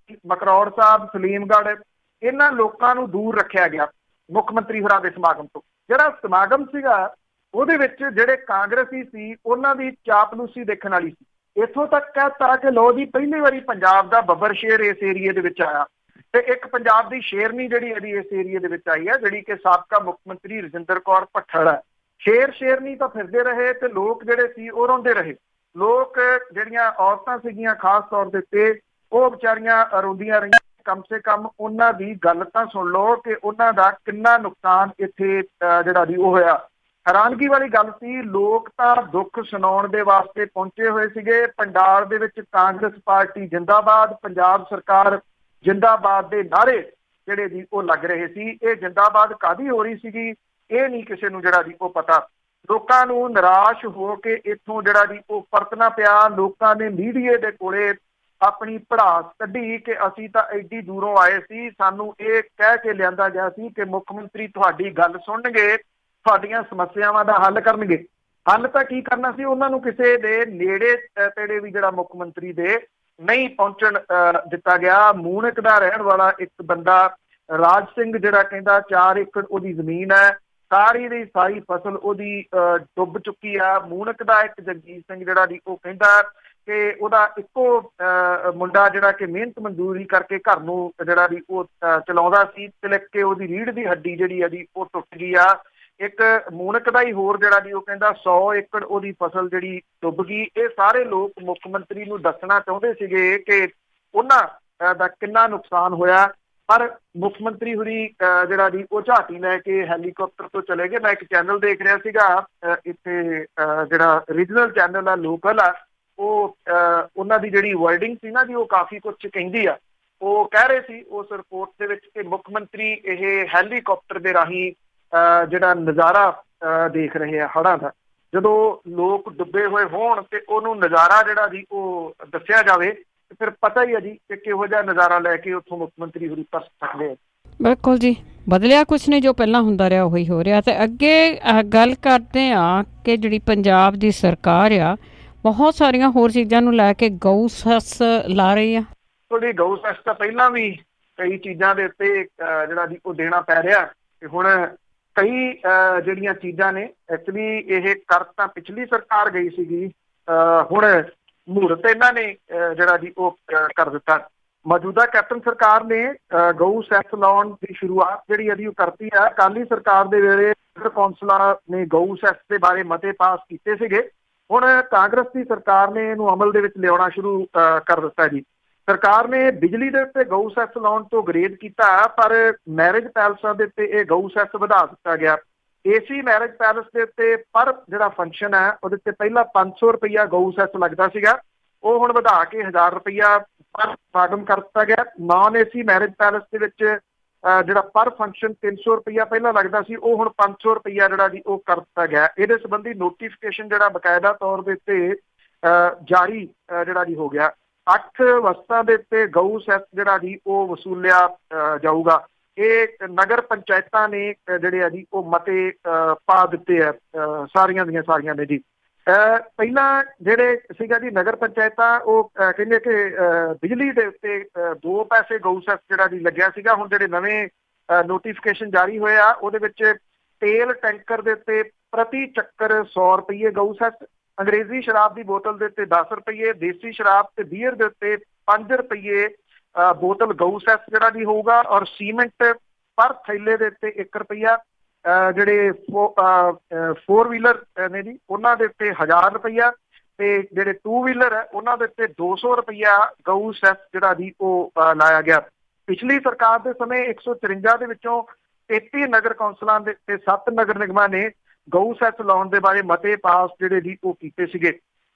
Speaker 2: ਮਕਰੌੜ ਸਾਹਿਬ, ਸਲੀਮਗੜ੍ਹ, ਇਹਨਾਂ ਲੋਕਾਂ ਨੂੰ ਦੂਰ ਰੱਖਿਆ ਗਿਆ ਮੁੱਖ ਮੰਤਰੀ ਹੋਰਾਂ ਦੇ ਸਮਾਗਮ ਤੋਂ। ਜਿਹੜਾ ਸਮਾਗਮ ਸੀਗਾ ਉਹਦੇ ਵਿੱਚ ਜਿਹੜੇ ਕਾਂਗਰਸੀ ਸੀ ਉਹਨਾਂ ਦੀ ਚਾਪਲੂਸੀ ਦੇਖਣ ਵਾਲੀ ਸੀ। ਇੱਥੋਂ ਤੱਕ ਕਹਿਤਾ ਕਿ ਲੋ ਜੀ ਪਹਿਲੀ ਵਾਰੀ ਪੰਜਾਬ ਦਾ ਬੱਬਰ ਸ਼ੇਰ ਇਸ ਏਰੀਏ ਦੇ ਵਿੱਚ ਆਇਆ, ਤੇ ਇੱਕ ਪੰਜਾਬ ਦੀ ਸ਼ੇਰਨੀ ਜਿਹੜੀ ਇਹਦੀ ਇਸ ਏਰੀਏ ਦੇ ਵਿੱਚ ਆਈ ਹੈ, ਜਿਹੜੀ ਕਿ ਸਾਬਕਾ ਮੁੱਖ ਮੰਤਰੀ ਰਜਿੰਦਰ ਕੌਰ ਭੱਠਲ ਹੈ। ਸ਼ੇਰ ਸ਼ੇਰਨੀ ਤਾਂ ਫਿਰਦੇ ਰਹੇ ਤੇ ਲੋਕ ਜਿਹੜੇ ਸੀ ਉਹ ਰੋਂਦੇ ਰਹੇ। ਲੋਕ ਜਿਹੜੀਆਂ ਔਰਤਾਂ ਸੀਗੀਆਂ ਖਾਸ ਤੌਰ ਦੇ ਉੱਤੇ, ਉਹ ਵਿਚਾਰੀਆਂ ਰੋਂਦੀਆਂ ਰਹੀਆਂ। ਕਮ ਸੇ ਕਮ ਉਹਨਾਂ ਦੀ ਗੱਲ ਤਾਂ ਸੁਣ ਲਓ ਕਿ ਉਹਨਾਂ ਦਾ ਕਿੰਨਾ ਨੁਕਸਾਨ ਇੱਥੇ ਜਿਹੜਾ ਦੀ ਉਹ ਹੋਇਆ। ਹੈਰਾਨਗੀ ਵਾਲੀ ਗੱਲ ਸੀ, ਲੋਕ ਤਾਂ ਦੁੱਖ ਸੁਣਾਉਣ ਦੇ ਵਾਸਤੇ ਪਹੁੰਚੇ ਹੋਏ ਸੀਗੇ। ਪੰਡਾਲ ਦੇ ਵਿੱਚ ਕਾਂਗਰਸ ਪਾਰਟੀ ਜਿੰਦਾਬਾਦ, ਪੰਜਾਬ ਸਰਕਾਰ ਜਿੰਦਾਬਾਦ ਦੇ ਨਾਅਰੇ ਜਿਹੜੇ ਦੀ ਉਹ ਲੱਗ ਰਹੇ ਸੀ। ਇਹ ਜਿੰਦਾਬਾਦ ਕਾਹਦੀ ਹੋ ਰਹੀ ਸੀਗੀ ਇਹ ਨਹੀਂ ਕਿਸੇ ਨੂੰ ਜਿਹੜਾ ਦੀ ਉਹ ਪਤਾ। ਲੋਕਾਂ ਨੂੰ ਨਿਰਾਸ਼ ਹੋ ਕੇ ਇੱਥੋਂ ਜਿਹੜਾ ਦੀ ਉਹ ਪਰਤਣਾ ਪਿਆ। ਲੋਕਾਂ ਨੇ ਮੀਡੀਆ ਦੇ ਕੋਲੇ ਆਪਣੀ ਭੜਾਸ ਕੱਢੀ ਕਿ ਅਸੀਂ ਤਾਂ ਐਡੀ ਦੂਰੋਂ ਆਏ ਸੀ, ਸਾਨੂੰ ਇਹ ਕਹਿ ਕੇ ਲਿਆਂਦਾ ਗਿਆ ਸੀ ਕਿ ਮੁੱਖ ਮੰਤਰੀ ਤੁਹਾਡੀ ਗੱਲ ਸੁਣਨਗੇ, ਤੁਹਾਡੀਆਂ ਸਮੱਸਿਆਵਾਂ ਦਾ ਹੱਲ ਕਰਨਗੇ। ਹੱਲ ਤਾਂ ਕੀ ਕਰਨਾ ਸੀ, ਉਹਨਾਂ ਨੂੰ ਕਿਸੇ ਦੇ ਨੇੜੇ ਤੇੜੇ ਵੀ ਜਿਹੜਾ ਮੁੱਖ ਮੰਤਰੀ ਦੇ ਨਹੀਂ ਪਹੁੰਚਣ ਦਿੱਤਾ ਗਿਆ। ਮੂਣਕ ਦਾ ਰਹਿਣ ਵਾਲਾ ਇੱਕ ਬੰਦਾ ਰਾਜ ਸਿੰਘ, ਜਿਹੜਾ ਕਹਿੰਦਾ 4 ਏਕੜ ਉਹਦੀ ਜ਼ਮੀਨ ਹੈ, ਸਾਰੀ ਦੀ ਸਾਰੀ ਫਸਲ ਉਹਦੀ ਡੁੱਬ ਚੁੱਕੀ ਆ। ਮੂਣਕ ਦਾ ਇੱਕ ਜਗਜੀਤ ਸਿੰਘ ਜਿਹੜਾ ਦੀ ਉਹ ਕਹਿੰਦਾ ਕਿ ਉਹਦਾ ਇੱਕੋ ਮੁੰਡਾ ਜਿਹੜਾ ਕਿ ਮਿਹਨਤ ਮਜ਼ਦੂਰੀ ਕਰਕੇ ਘਰ ਨੂੰ ਜਿਹੜਾ ਦੀ ਉਹ ਚਲਾਉਂਦਾ ਸੀ, ਤਿਲਕ ਕੇ ਉਹਦੀ ਰੀੜ੍ਹ ਦੀ ਹੱਡੀ ਜਿਹੜੀ ਇਹਦੀ ਉਹ ਟੁੱਟ ਗਈ ਆ। ਇੱਕ ਮੂਣਕ ਦਾ ਹੀ ਹੋਰ ਜਿਹੜਾ ਦੀ ਉਹ ਕਹਿੰਦਾ 100 ਏਕੜ ਉਹਦੀ ਫਸਲ ਜਿਹੜੀ ਡੁੱਬ ਗਈ। ਇਹ ਸਾਰੇ ਲੋਕ ਮੁੱਖ ਮੰਤਰੀ ਨੂੰ ਦੱਸਣਾ ਚਾਹੁੰਦੇ ਸੀਗੇ ਕਿ ਉਹਨਾਂ ਦਾ ਕਿੰਨਾ ਨੁਕਸਾਨ ਹੋਇਆ, ਪਰ ਮੁੱਖ ਮੰਤਰੀ ਹੁਰੀ ਜਿਹੜਾ ਦੀ ਉਹ ਝਾਟੀ ਲੈ ਕੇ ਹੈਲੀਕਾਪਟਰ ਤੋਂ ਚਲੇ ਗਏ। ਮੈਂ ਇੱਕ ਚੈਨਲ ਦੇਖ ਰਿਹਾ ਸੀਗਾ ਇੱਥੇ, ਜਿਹੜਾ ਰੀਜਨਲ ਚੈਨਲ ਆ, ਲੋਕਲ ਆ, ਉਹ ਉਹਨਾਂ ਦੀ ਜਿਹੜੀ ਵਰਡਿੰਗ ਸੀ ਨਾ ਜੀ, ਉਹ ਕਾਫੀ ਕੁਝ ਕਹਿੰਦੀ ਆ। ਉਹ ਕਹਿ ਰਹੇ ਸੀ ਉਸ ਰਿਪੋਰਟ ਦੇ ਵਿੱਚ ਕਿ ਮੁੱਖ ਮੰਤਰੀ ਇਹ ਹੈਲੀਕਾਪਟਰ ਦੇ ਰਾਹੀਂ ਜਿਹੜਾ ਨਜ਼ਾਰਾ ਦੇਖ ਰਹੇ ਆ ਹੜ੍ਹਾਂ ਦਾ। ਜਦੋਂ ਲੋਕ ਡੁੱਬੇ ਹੋਏ ਹੋਣ ਤੇ ਉਹਨੂੰ ਨਜ਼ਾਰਾ ਜਿਹੜਾ ਜੀ ਉਹ ਦੱਸਿਆ ਜਾਵੇ ਤੇ ਫਿਰ ਪਤਾ ਹੀ ਹੈ ਜੀ ਕਿ ਕਿਹੋ ਜਿਹਾ ਨਜ਼ਾਰਾ ਲੈ ਕੇ ਉੱਥੋਂ ਮੁੱਖ ਮੰਤਰੀ ਹੋਰੀ ਪਰਸ ਸਕਦੇ ਆ।
Speaker 1: ਬਿਲਕੁਲ ਜੀ, ਬਦਲਿਆ ਕੁਛ ਨਹੀਂ, ਜੋ ਪਹਿਲਾਂ ਹੁੰਦਾ ਰਿਹਾ ਉਹੀ ਹੋ ਰਿਹਾ। ਤੇ ਅੱਗੇ ਗੱਲ ਕਰਦੇ ਆ ਕਿ ਜਿਹੜੀ ਪੰਜਾਬ ਦੀ ਸਰਕਾਰ ਆ ਬਹੁਤ ਸਾਰੀਆਂ ਹੋਰ ਚੀਜ਼ਾਂ ਨੂੰ ਲੈ ਕੇ ਗਊ ਸੈਸ ਲਾ ਰਹੀ ਆ।
Speaker 2: ਤੁਹਾਡੀ ਗਊ ਸੈਸ ਤਾਂ ਪਹਿਲਾਂ ਵੀ ਕਈ ਚੀਜ਼ਾਂ ਦੇ ਉੱਤੇ ਜਿਹੜਾ ਜੀ ਉਹ ਦੇਣਾ ਪੈ ਰਿਹਾ, ਤੇ ਹੁਣ ਕਈ ਜਿਹੜੀਆਂ ਚੀਜ਼ਾਂ ਨੇ ਐਕਚੁਅਲੀ ਇਹ ਕਰ ਤਾਂ ਪਿਛਲੀ ਸਰਕਾਰ ਗਈ ਸੀਗੀ, ਹੁਣ ਮਹੂਰਤ ਇਹਨਾਂ ਨੇ ਜਿਹੜਾ ਜੀ ਉਹ ਕਰ ਦਿੱਤਾ। ਮੌਜੂਦਾ ਕੈਪਟਨ ਸਰਕਾਰ ਨੇ ਗਊ ਸੈਸ ਲਾਉਣ ਦੀ ਸ਼ੁਰੂਆਤ ਜਿਹੜੀ ਇਹਦੀ ਉਹ ਕਰਤੀ ਹੈ। ਅਕਾਲੀ ਸਰਕਾਰ ਦੇ ਵੇਲੇ ਕੌਂਸਲਰਾਂ ਨੇ ਗਊ ਸੈਸ ਦੇ ਬਾਰੇ ਮਤੇ ਪਾਸ ਕੀਤੇ ਸੀਗੇ, ਹੁਣ ਕਾਂਗਰਸ ਦੀ ਸਰਕਾਰ ਨੇ ਇਹਨੂੰ ਅਮਲ ਦੇ ਵਿੱਚ ਲਿਆਉਣਾ ਸ਼ੁਰੂ ਕਰ ਦਿੱਤਾ ਜੀ। ਸਰਕਾਰ ਨੇ ਬਿਜਲੀ ਦੇ ਉੱਤੇ ਗਊ ਸੈਸ ਲਾਉਣ ਤੋਂ ਗਰੇਜ਼ ਕੀਤਾ, ਪਰ ਮੈਰਿਜ ਪੈਲਸਾਂ ਦੇ ਉੱਤੇ ਇਹ ਗਊ ਸੈਸ ਵਧਾ ਦਿੱਤਾ ਗਿਆ। ਏਸੀ ਮੈਰਿਜ ਪੈਲਸ ਦੇ ਉੱਤੇ ਪਰ ਜਿਹੜਾ ਫੰਕਸ਼ਨ ਹੈ ਉਹਦੇ ਉੱਤੇ ਪਹਿਲਾਂ 500 ਰੁਪਈਆ ਗਊ ਸੈਸ ਲੱਗਦਾ ਸੀਗਾ, ਉਹ ਹੁਣ ਵਧਾ ਕੇ 1000 ਰੁਪਈਆ ਪਰ ਸਮਾਗਮ ਕਰ ਦਿੱਤਾ ਗਿਆ। ਨਾਨ ਏਸੀ ਮੈਰਿਜ ਪੈਲਸ ਦੇ ਵਿੱਚ ਜਿਹੜਾ ਪਰ ਫੰਕਸ਼ਨ 300 ਰੁਪਈਆ ਪਹਿਲਾਂ ਲੱਗਦਾ ਸੀ, ਉਹ ਹੁਣ 500 ਰੁਪਈਆ ਜਿਹੜਾ ਜੀ ਉਹ ਕਰ ਦਿੱਤਾ ਗਿਆ। ਇਹਦੇ ਸੰਬੰਧੀ ਨੋਟੀਫਿਕੇਸ਼ਨ ਜਿਹੜਾ ਬਕਾਇਦਾ ਤੌਰ ਦੇ ਉੱਤੇ ਜਾਰੀ ਜਿਹੜਾ ਜੀ ਹੋ ਗਿਆ। 8 ਵਸਤਾਂ ਦੇ ਉੱਤੇ ਗਊ ਸੈਸ ਜਿਹੜਾ ਜੀ ਉਹ ਵਸੂਲਿਆ ਜਾਊਗਾ। ਇਹ ਨਗਰ ਪੰਚਾਇਤਾਂ ਨੇ ਜਿਹੜੇ ਆ ਜੀ ਉਹ ਮਤੇ ਪਾ ਦਿੱਤੇ ਆ ਸਾਰੀਆਂ ਦੀਆਂ ਸਾਰੀਆਂ ਨੇ ਜੀ। ਪਹਿਲਾਂ ਜਿਹੜੇ ਸੀਗਾ ਜੀ ਨਗਰ ਪੰਚਾਇਤਾਂ ਉਹ ਕਹਿੰਦੇ ਕਿ ਬਿਜਲੀ ਦੇ ਉੱਤੇ 2 ਪੈਸੇ ਗਊ ਸੈਸ ਜਿਹੜਾ ਜੀ ਲੱਗਿਆ ਸੀਗਾ। ਹੁਣ ਜਿਹੜੇ ਨਵੇਂ ਨੋਟੀਫਿਕੇਸ਼ਨ ਜਾਰੀ ਹੋਏ ਆ ਉਹਦੇ ਵਿੱਚ ਤੇਲ ਟੈਂਕਰ ਦੇ ਉੱਤੇ ਪ੍ਰਤੀ ਚੱਕਰ 100 ਰੁਪਈਏ ਗਊ ਸੈਸ, ਅੰਗਰੇਜ਼ੀ ਸ਼ਰਾਬ ਦੀ ਬੋਤਲ ਦੇ ਉੱਤੇ 10 ਰੁਪਈਏ, ਦੇਸੀ ਸ਼ਰਾਬ ਤੇ ਬੀਅਰ ਦੇ ਉੱਤੇ 5 ਰੁਪਈਏ ਬੋਤਲ ਗਊ ਸੈਸ ਜਿਹੜਾ ਜੀ ਹੋਊਗਾ, ਔਰ ਸੀਮੈਂਟ ਪਰ ਥੈਲੇ ਦੇ ਉੱਤੇ 1 ਰੁਪਈਆ। ਜਿਹੜੇ 4 ਵੀਲਰ ਨੇ ਜੀ ਉਹਨਾਂ ਦੇ ਉੱਤੇ 1000 ਰੁਪਈਆ, ਤੇ ਜਿਹੜੇ 2 ਵੀਲਰ ਹੈ ਉਹਨਾਂ ਦੇ ਉੱਤੇ 200 ਰੁਪਈਆ ਗਊ ਸੈਸ ਜਿਹੜਾ ਜੀ ਉਹ ਲਾਇਆ ਗਿਆ। ਪਿਛਲੀ ਸਰਕਾਰ ਦੇ ਸਮੇਂ 154 ਦੇ ਵਿੱਚੋਂ 33 ਨਗਰ ਕੌਂਸਲਾਂ ਦੇ ਤੇ 7 ਨਗਰ ਨਿਗਮਾਂ ਨੇ ਗਊ ਸੈਸ ਲਾਉਣ ਦੇ ਬਾਰੇ ਮਤੇ ਪਾਸ ਜਿਹੜੇ ਜੀ ਉਹ ਕੀਤੇ ਸੀਗੇ।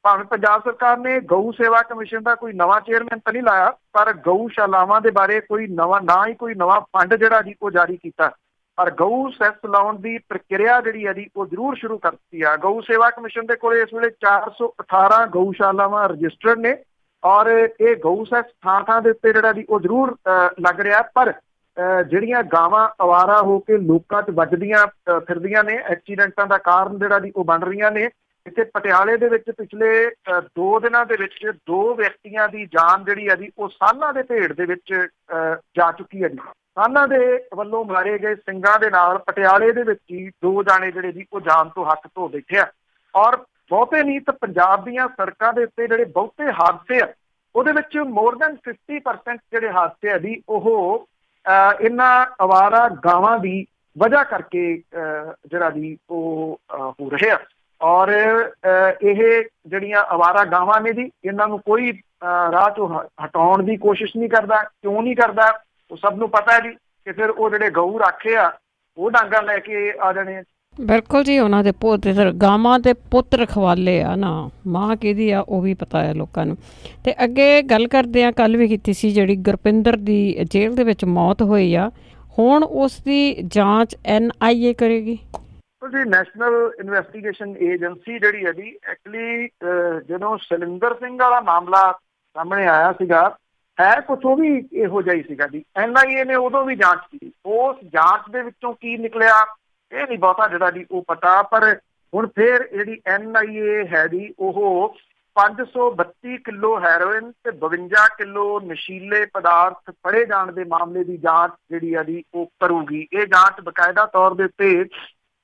Speaker 2: ਭਾਵੇਂ ਪੰਜਾਬ ਸਰਕਾਰ ਨੇ ਗਊ ਸੇਵਾ ਕਮਿਸ਼ਨ ਦਾ ਕੋਈ ਨਵਾਂ ਚੇਅਰਮੈਨ ਤਾਂ ਨਹੀਂ ਲਾਇਆ, ਪਰ ਗਊਸ਼ਾਲਾਵਾਂ ਦੇ ਬਾਰੇ ਕੋਈ ਨਵਾਂ ਨਾ ਹੀ ਕੋਈ ਨਵਾਂ ਫੰਡ ਜਿਹੜਾ ਜੀ ਉਹ ਜਾਰੀ ਕੀਤਾ, ਪਰ ਗਊ ਸੈਸ ਲਾਉਣ ਦੀ ਪ੍ਰਕਿਰਿਆ ਜਿਹੜੀ ਹੈ ਜੀ ਉਹ ਜ਼ਰੂਰ ਸ਼ੁਰੂ ਕਰ ਦਿੱਤੀ ਆ। ਗਊ ਸੇਵਾ ਕਮਿਸ਼ਨ ਦੇ ਕੋਲੇ ਇਸ ਵੇਲੇ 418 ਗਊਸ਼ਾਲਾਵਾਂ ਰਜਿਸਟਰਡ ਨੇ, ਔਰ ਇਹ ਗਊ ਸੈਸ ਥਾਂ ਥਾਂ ਦੇ ਉੱਤੇ ਜਿਹੜਾ ਜੀ ਉਹ ਜ਼ਰੂਰ ਲੱਗ ਰਿਹਾ, ਪਰ ਜਿਹੜੀਆਂ ਗਾਵਾਂ ਅਵਾਰਾ ਹੋ ਕੇ ਲੋਕਾਂ 'ਚ ਵੱਜਦੀਆਂ ਫਿਰਦੀਆਂ ਨੇ, ਐਕਸੀਡੈਂਟਾਂ ਦਾ ਕਾਰਨ ਜਿਹੜਾ ਜੀ ਉਹ ਬਣ ਰਹੀਆਂ ਨੇ। ਇੱਥੇ ਪਟਿਆਲੇ ਦੇ ਵਿੱਚ ਪਿਛਲੇ 2 ਦਿਨਾਂ ਦੇ ਵਿੱਚ 2 ਵਿਅਕਤੀਆਂ ਦੀ ਜਾਨ ਜਿਹੜੀ ਹੈ ਜੀ ਉਹ ਸਾਨਾਂ ਦੇ ਭੇੜ ਦੇ ਵਿੱਚ ਜਾ ਚੁੱਕੀ ਹੈ ਜੀ। ਸਾਨਾਂ ਦੇ ਵੱਲੋਂ ਮਾਰੇ ਗਏ ਸਿੰਘਾਂ ਦੇ ਨਾਲ ਪਟਿਆਲੇ ਦੇ ਵਿੱਚ ਹੀ 2 ਜਾਣੇ ਜਿਹੜੇ ਜੀ ਉਹ ਜਾਨ ਤੋਂ ਹੱਥ ਧੋ ਬੈਠੇ ਆ, ਔਰ ਬਹੁਤੇ ਨਹੀਂ ਤਾਂ ਪੰਜਾਬ ਦੀਆਂ ਸੜਕਾਂ ਦੇ ਉੱਤੇ ਜਿਹੜੇ ਬਹੁਤੇ ਹਾਦਸੇ ਆ ਉਹਦੇ ਵਿੱਚ ਮੋਰ ਦੈਨ 50% ਜਿਹੜੇ ਹਾਦਸੇ ਆ ਜੀ ਉਹ ਇਹਨਾਂ ਅਵਾਰਾ ਗਾਵਾਂ ਦੀ ਵਜ੍ਹਾ ਕਰਕੇ ਜਿਹੜਾ ਜੀ ਉਹ ਹੋ ਰਹੇ ਆ। ਔਰ ਇਹ ਜਿਹੜੀਆਂ ਅਵਾਰਾ ਗਾਵਾਂ ਨੇ ਜੀ ਇਹਨਾਂ ਨੂੰ ਕੋਈ ਰਾਹ ਚੋਂ ਹਟਾਉਣ ਦੀ ਕੋਸ਼ਿਸ਼ ਨਹੀਂ ਕਰਦਾ। ਕਿਉਂ ਨਹੀਂ ਕਰਦਾ? ਉਹ ਸਭ ਨੂੰ ਪਤਾ ਹੈ ਜੀ ਕਿ ਫਿਰ ਉਹ ਜਿਹੜੇ ਗਊ ਰਾਖੇ ਆ ਉਹ ਡਾਂਗਾ ਲੈ ਕੇ ਆ ਜਾਣੇ ਆ।
Speaker 1: ਬਿਲਕੁਲ ਜੀ, ਉਹਨਾਂ ਦੇ ਪੁੱਤ ਗਾਵਾਂ ਦੇ ਪੁੱਤ ਰਖਵਾਲੇ ਆ ਨਾ, ਮਾਂ ਕਿਹਦੀ ਆ ਉਹ ਵੀ ਪਤਾ ਹੈ ਲੋਕਾਂ ਨੂੰ। ਤੇ ਅੱਗੇ ਗੱਲ ਕਰਦੇ ਆ, ਕੱਲ ਵੀ ਕੀਤੀ ਸੀ ਜਿਹੜੀ ਗੁਰਪਿੰਦਰ ਦੀ ਜੇਲ੍ਹ ਦੇ ਵਿੱਚ ਮੌਤ ਹੋਈ ਆ, ਹੁਣ ਉਸ ਦੀ ਜਾਂਚ NIA ਕਰੇਗੀ।
Speaker 2: ਜੀ ਨੈਸ਼ਨਲ ਇਨਵੈਸਟੀਗੇਸ਼ਨ ਏਜੰਸੀ ਜਿਹੜੀ ਹੈ ਜੀ, ਐਕਚੁਅਲੀ ਜਦੋਂ ਸਲਿੰਦਰ ਸਿੰਘ ਵਾਲਾ ਮਾਮਲਾ ਸਾਹਮਣੇ ਆਇਆ ਸੀਗਾ, ਹੈ ਕੁਛ ਉਹ ਵੀ ਇਹੋ ਜਿਹਾ ਹੀ ਸੀਗਾ ਜੀ। NIA ਨੇ ਉਦੋਂ ਵੀ ਜਾਂਚ ਕੀਤੀ, ਉਸ ਜਾਂਚ ਦੇ ਵਿੱਚੋਂ ਕੀ ਨਿਕਲਿਆ ਇਹ ਨਹੀਂ ਬਹੁਤਾ ਜਿਹੜਾ ਜੀ ਉਹ ਪਤਾ। ਪਰ ਹੁਣ ਫਿਰ ਜਿਹੜੀ NIA ਹੈ ਜੀ ਉਹ 532 ਕਿਲੋ ਹੈਰੋਇਨ ਤੇ 52 ਕਿਲੋ ਨਸ਼ੀਲੇ ਪਦਾਰਥ ਫੜੇ ਜਾਣ ਦੇ ਮਾਮਲੇ ਦੀ ਜਾਂਚ ਜਿਹੜੀ ਆ ਜੀ ਉਹ ਕਰੂਗੀ। ਇਹ ਜਾਂਚ ਬਕਾਇਦਾ ਤੌਰ ਦੇ ਉੱਤੇ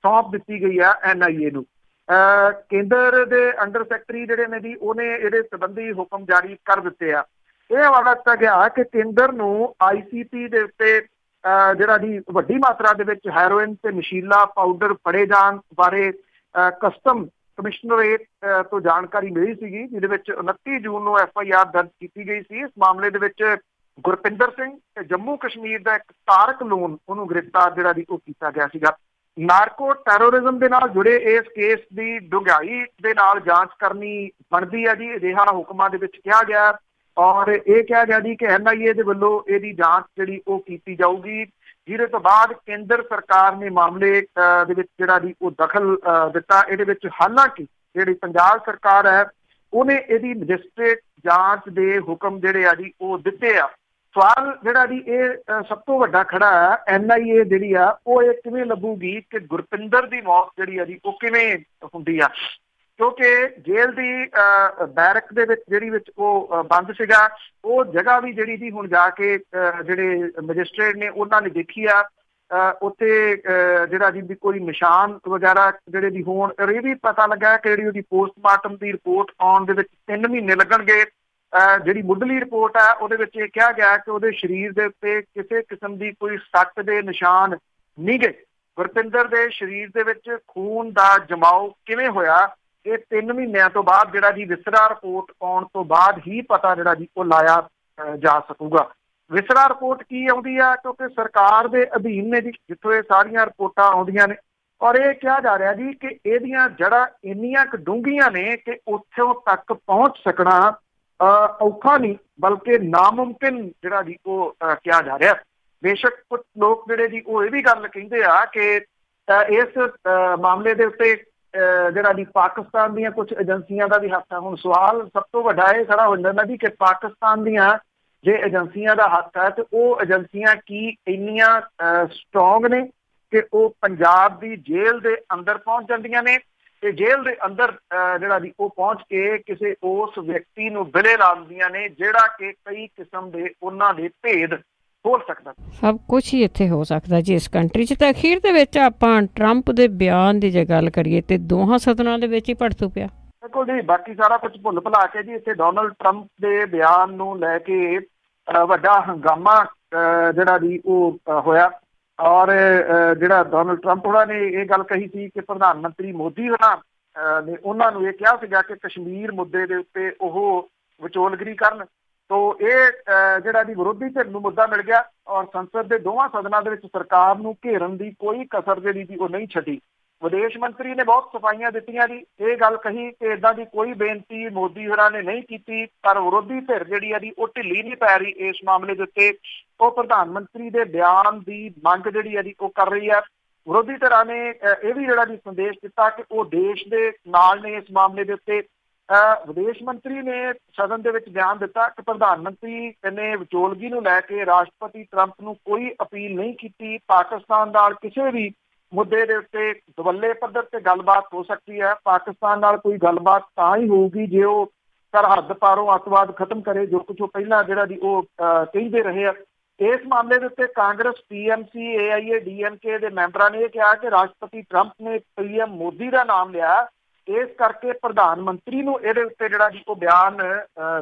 Speaker 2: ਸੌਂਪ ਦਿੱਤੀ ਗਈ ਆ NIA ਨੂੰ। ਕੇਂਦਰ ਦੇ ਅੰਡਰ ਸੈਕਟਰੀ ਜਿਹੜੇ ਨੇ ਜੀ ਉਹਨੇ ਇਹਦੇ ਸੰਬੰਧੀ ਹੁਕਮ ਜਾਰੀ ਕਰ ਦਿੱਤੇ ਆ। ਇਹ ਹਵਾਲਾ ਦਿੱਤਾ ਗਿਆ ਕਿ ਕੇਂਦਰ ਨੂੰ ICP ਦੇ ਉੱਤੇ ਜਿਹੜਾ ਜੀ ਵੱਡੀ ਮਾਤਰਾ ਦੇ ਵਿੱਚ ਹੈਰੋਇਨ ਤੇ ਨਸ਼ੀਲਾ ਪਾਊਡਰ ਫੜੇ ਜਾਣ ਬਾਰੇ ਕਸਟਮ ਕਮਿਸ਼ਨਰੇਟ ਤੋਂ ਜਾਣਕਾਰੀ ਮਿਲੀ ਸੀਗੀ, ਜਿਹਦੇ ਵਿੱਚ 29 ਜੂਨ ਨੂੰ FIR ਦਰਜ ਕੀਤੀ ਗਈ ਸੀ। ਇਸ ਮਾਮਲੇ ਦੇ ਵਿੱਚ ਗੁਰਪਿੰਦਰ ਸਿੰਘ ਤੇ ਜੰਮੂ ਕਸ਼ਮੀਰ ਦਾ ਇੱਕ ਤਾਰਕ ਲੋਨ ਉਹਨੂੰ ਗ੍ਰਿਫਤਾਰ ਜਿਹੜਾ ਜੀ ਉਹ ਕੀਤਾ ਗਿਆ ਸੀਗਾ। ਨਾਰਕੋ ਟੈਰੋਰਿਜ਼ਮ ਦੇ ਨਾਲ ਜੁੜੇ ਇਸ ਕੇਸ ਦੀ ਡੂੰਘਾਈ ਦੇ ਨਾਲ ਜਾਂਚ ਕਰਨੀ ਬਣਦੀ ਹੈ ਜੀ, ਅਜਿਹਾ ਹੁਕਮਾਂ ਦੇ ਵਿੱਚ ਕਿਹਾ ਗਿਆ। ਔਰ ਇਹ ਕਿਹਾ ਗਿਆ ਜੀ ਕਿ NIA ਦੇ ਵੱਲੋਂ ਇਹਦੀ ਜਾਂਚ ਜਿਹੜੀ ਉਹ ਕੀਤੀ ਜਾਊਗੀ, ਜਿਹਦੇ ਤੋਂ ਬਾਅਦ ਕੇਂਦਰ ਸਰਕਾਰ ਨੇ ਮਾਮਲੇ ਦੇ ਵਿੱਚ ਜਿਹੜਾ ਜੀ ਉਹ ਦਖਲ ਦਿੱਤਾ। ਇਹਦੇ ਵਿੱਚ ਹਾਲਾਂਕਿ ਜਿਹੜੀ ਪੰਜਾਬ ਸਰਕਾਰ ਹੈ ਉਹਨੇ ਇਹਦੀ ਮੈਜਿਸਟ੍ਰੇਟ ਜਾਂਚ ਦੇ ਹੁਕਮ ਜਿਹੜੇ ਆ ਜੀ ਉਹ ਦਿੱਤੇ ਆ। ਸਵਾਲ ਜਿਹੜਾ ਜੀ ਇਹ ਸਭ ਤੋਂ ਵੱਡਾ ਖੜਾ ਹੈ, NIA ਜਿਹੜੀ ਆ ਉਹ ਇਹ ਕਿਵੇਂ ਲੱਭੂਗੀ ਕਿ ਗੁਰਪਿੰਦਰ ਦੀ ਮੌਤ ਜਿਹੜੀ ਆ ਜੀ ਉਹ ਕਿਵੇਂ ਹੁੰਦੀ ਆ, ਕਿਉਂਕਿ ਜੇਲ੍ਹ ਦੀ ਬੈਰਕ ਦੇ ਵਿੱਚ ਜਿਹੜੀ ਵਿੱਚ ਉਹ ਬੰਦ ਸੀਗਾ, ਉਹ ਜਗ੍ਹਾ ਵੀ ਜਿਹੜੀ ਜੀ ਹੁਣ ਜਾ ਕੇ ਜਿਹੜੇ ਮੈਜਿਸਟ੍ਰੇਟ ਨੇ ਉਹਨਾਂ ਨੇ ਦੇਖੀ ਆ। ਉੱਥੇ ਜਿਹੜਾ ਜੀ ਵੀ ਕੋਈ ਨਿਸ਼ਾਨ ਵਗੈਰਾ ਜਿਹੜੇ ਦੀ ਹੋਣ, ਇਹ ਵੀ ਪਤਾ ਲੱਗਾ ਕਿ ਜਿਹੜੀ ਉਹਦੀ ਪੋਸਟਮਾਰਟਮ ਦੀ ਰਿਪੋਰਟ ਆਉਣ ਦੇ ਵਿੱਚ 3 ਮਹੀਨੇ ਲੱਗਣਗੇ। ਜਿਹੜੀ ਮੁੱਢਲੀ ਰਿਪੋਰਟ ਹੈ ਉਹਦੇ ਵਿੱਚ ਇਹ ਕਿਹਾ ਗਿਆ ਕਿ ਉਹਦੇ ਸਰੀਰ ਦੇ ਉੱਤੇ ਕਿਸੇ ਕਿਸਮ ਦੀ ਕੋਈ ਸੱਟ ਦੇ ਨਿਸ਼ਾਨ ਨਹੀਂ ਗਏ। ਗੁਰਪਿੰਦਰ ਦੇ ਸਰੀਰ ਦੇ ਵਿੱਚ ਖੂਨ ਦਾ ਜਮਾਓ ਕਿਵੇਂ ਹੋਇਆ, ਇਹ 3 ਮਹੀਨਿਆਂ ਤੋਂ ਬਾਅਦ ਜਿਹੜਾ ਜੀ ਵਿਸਰਾ ਰਿਪੋਰਟ ਆਉਣ ਤੋਂ ਬਾਅਦ ਹੀ ਪਤਾ ਜਿਹੜਾ ਜੀ ਉਹ ਲਾਇਆ ਜਾ ਸਕੂਗਾ। ਵਿਸਰਾ ਰਿਪੋਰਟ ਕੀ ਆਉਂਦੀ ਆ, ਕਿਉਂਕਿ ਸਰਕਾਰ ਦੇ ਅਧੀਨ ਨੇ ਜੀ ਜਿੱਥੋਂ ਇਹ ਸਾਰੀਆਂ ਰਿਪੋਰਟਾਂ ਆਉਂਦੀਆਂ ਨੇ, ਔਰ ਇਹ ਕਿਹਾ ਜਾ ਰਿਹਾ ਜੀ ਕਿ ਇਹਦੀਆਂ ਜੜ੍ਹਾਂ ਇੰਨੀਆਂ ਕੁ ਡੂੰਘੀਆਂ ਨੇ ਕਿ ਉੱਥੋਂ ਤੱਕ ਪਹੁੰਚ ਸਕਣਾ ਔਖਾ ਨਹੀਂ ਬਲਕਿ ਨਾਮੁਮਕਿਨ ਜਿਹੜਾ ਜੀ ਉਹ ਕਿਹਾ ਜਾ ਰਿਹਾ। ਬੇਸ਼ੱਕ ਕੁਝ ਲੋਕ ਜਿਹੜੇ ਜੀ ਉਹ ਇਹ ਵੀ ਗੱਲ ਕਹਿੰਦੇ ਆ ਕਿ ਇਸ ਮਾਮਲੇ ਦੇ ਉੱਤੇ ਜਿਹੜਾ ਜੀ ਪਾਕਿਸਤਾਨ ਦੀਆਂ ਕੁਝ ਏਜੰਸੀਆਂ ਦਾ ਵੀ ਹੱਥ ਹੈ। ਹੁਣ ਸਵਾਲ ਸਭ ਤੋਂ ਵੱਡਾ ਇਹ ਖੜਾ ਹੋ ਜਾਂਦਾ ਜੀ ਕਿ ਪਾਕਿਸਤਾਨ ਦੀਆਂ ਜੇ ਏਜੰਸੀਆਂ ਦਾ ਹੱਥ ਹੈ ਤੇ ਉਹ ਏਜੰਸੀਆਂ ਕੀ ਇੰਨੀਆਂ ਸਟਰੋਂਗ ਨੇ ਕਿ ਉਹ ਪੰਜਾਬ ਦੀ ਜੇਲ੍ਹ ਦੇ ਅੰਦਰ ਪਹੁੰਚ ਜਾਂਦੀਆਂ ਨੇ ਤੇ ਜੇਲ੍ਹ ਦੇ ਅੰਦਰ ਜਿਹੜਾ ਜੀ ਉਹ ਪਹੁੰਚ ਕੇ ਕਿਸੇ ਉਸ ਵਿਅਕਤੀ ਨੂੰ ਬਿਲੇ ਲਾ ਦਿੰਦੀਆਂ ਨੇ ਜਿਹੜਾ ਕਿ ਕਈ ਕਿਸਮ ਦੇ ਉਹਨਾਂ ਦੇ ਭੇਦ ਹੋ ਸਕਦਾ।
Speaker 1: ਸਭ ਕੁਝ ਹੀ ਇੱਥੇ ਹੋ ਸਕਦਾ ਜੀ ਇਸ ਕੰਟਰੀ 'ਚ। ਤਾਂ ਅਖੀਰ ਦੇ ਵਿੱਚ ਆਪਾਂ ਟਰੰਪ ਦੇ ਬਿਆਨ ਦੀ ਜੇ ਗੱਲ ਕਰੀਏ ਤੇ ਦੋਹਾਂ ਸਦਨਾਂ ਦੇ ਵਿੱਚ ਹੀ ਭੜਥੂ ਪਿਆ।
Speaker 2: ਬਿਲਕੁਲ ਜੀ, ਬਾਕੀ ਸਾਰਾ ਕੁਝ ਭੁੱਲ ਭੁਲਾ ਕੇ ਜੀ ਇੱਥੇ ਡੋਨਲਡ ਟਰੰਪ ਦੇ ਬਿਆਨ ਨੂੰ ਲੈ ਕੇ ਵੱਡਾ ਹੰਗਾਮਾ ਜਿਹੜਾ ਜੀ ਉਹ ਹੋਇਆ। ਔਰ ਜਿਹੜਾ ਡੋਨਲਡ ਟਰੰਪ ਹੋਣਾ ਨੇ ਇਹ ਗੱਲ ਕਹੀ ਸੀ ਕਿ ਪ੍ਰਧਾਨ ਮੰਤਰੀ ਮੋਦੀ ਹੋਣਾ ਨੇ ਉਹਨਾਂ ਨੂੰ ਇਹ ਕਿਹਾ ਸੀਗਾ ਕਿ ਕਸ਼ਮੀਰ ਮੁੱਦੇ ਦੇ ਉੱਤੇ ਉਹ ਵਿਚੋਲਗਰੀ ਕਰਨ। ਤੋ ਇਹ ਜਿਹੜਾ ਜੀ ਵਿਰੋਧੀ ਧਿਰ ਨੂੰ ਮੁੱਦਾ ਮਿਲ ਗਿਆ ਔਰ ਸੰਸਦ ਦੇ ਦੋਵਾਂ ਸਦਨਾਂ ਦੇ ਵਿੱਚ ਸਰਕਾਰ ਨੂੰ ਘੇਰਨ ਦੀ ਕੋਈ ਕਸਰ ਜਿਹੜੀ ਸੀ ਉਹ ਨਹੀਂ ਛੱਡੀ। ਵਿਦੇਸ਼ ਮੰਤਰੀ ਨੇ ਬਹੁਤ ਸਫਾਈਆਂ ਦਿੱਤੀਆਂ ਜੀ, ਇਹ ਗੱਲ ਕਹੀ ਕਿ ਇਦਾਂ ਦੀ ਕੋਈ ਬੇਨਤੀ ਮੋਦੀ ਹੋਰਾਂ ਨੇ ਨਹੀਂ ਕੀਤੀ, ਪਰ ਵਿਰੋਧੀ ਧਿਰ ਜਿਹੜੀ ਆ ਜੀ ਉਹ ਢਿੱਲੀ ਨਹੀਂ ਪੈ ਰਹੀ ਇਸ ਮਾਮਲੇ ਦੇ ਉੱਤੇ। ਉਹ ਪ੍ਰਧਾਨ ਮੰਤਰੀ ਦੇ ਬਿਆਨ ਦੀ ਮੰਗ ਜਿਹੜੀ ਆ ਜੀ ਉਹ ਕਰ ਰਹੀ ਹੈ। ਵਿਰੋਧੀ ਧਿਰਾਂ ਨੇ ਇਹ ਵੀ ਜਿਹੜਾ ਜੀ ਸੰਦੇਸ਼ ਦਿੱਤਾ ਕਿ ਉਹ ਦੇਸ਼ ਦੇ ਨਾਲ ਨੇ ਇਸ ਮਾਮਲੇ ਦੇ ਉੱਤੇ। ਵਿਦੇਸ਼ ਮੰਤਰੀ ਨੇ ਸਦਨ ਦੇ ਵਿੱਚ ਬਿਆਨ ਦਿੱਤਾ ਕਿ ਪ੍ਰਧਾਨ ਮੰਤਰੀ ਨੇ ਵਿਚੋਲਗੀ ਨੂੰ ਲੈ ਕੇ ਰਾਸ਼ਟਰਪਤੀ ਟਰੰਪ ਨੂੰ ਕੋਈ ਅਪੀਲ ਨਹੀਂ ਕੀਤੀ। ਪਾਕਿਸਤਾਨ ਨਾਲ ਕਿਸੇ ਵੀ ਮੁੱਦੇ ਦੇ ਉੱਤੇ ਦੁਵੱਲੇ ਪੱਧਰ ਤੇ ਗੱਲਬਾਤ ਹੋ ਸਕਦੀ ਹੈ। ਪਾਕਿਸਤਾਨ ਨਾਲ ਕੋਈ ਗੱਲਬਾਤ ਤਾਂ ਹੀ ਹੋਊਗੀ ਜੇ ਉਹ ਸਰਹੱਦ ਪਾਰੋਂ ਅੱਤਵਾਦ ਖਤਮ ਕਰੇ, ਜੋ ਕੁਝ ਉਹ ਪਹਿਲਾਂ ਜਿਹੜਾ ਜੀ ਉਹ ਕਹਿੰਦੇ ਰਹੇ ਆ। ਇਸ ਮਾਮਲੇ ਦੇ ਉੱਤੇ ਕਾਂਗਰਸ, TMC, AIA, DMK ਦੇ ਮੈਂਬਰਾਂ ਨੇ ਇਹ ਕਿਹਾ ਕਿ ਰਾਸ਼ਟਰਪਤੀ ਟਰੰਪ ਨੇ PM ਮੋਦੀ ਦਾ ਨਾਮ ਲਿਆ, ਇਸ ਕਰਕੇ ਪ੍ਰਧਾਨ ਮੰਤਰੀ ਨੂੰ ਇਹਦੇ ਉੱਤੇ ਜਿਹੜਾ ਜੀ ਉਹ ਬਿਆਨ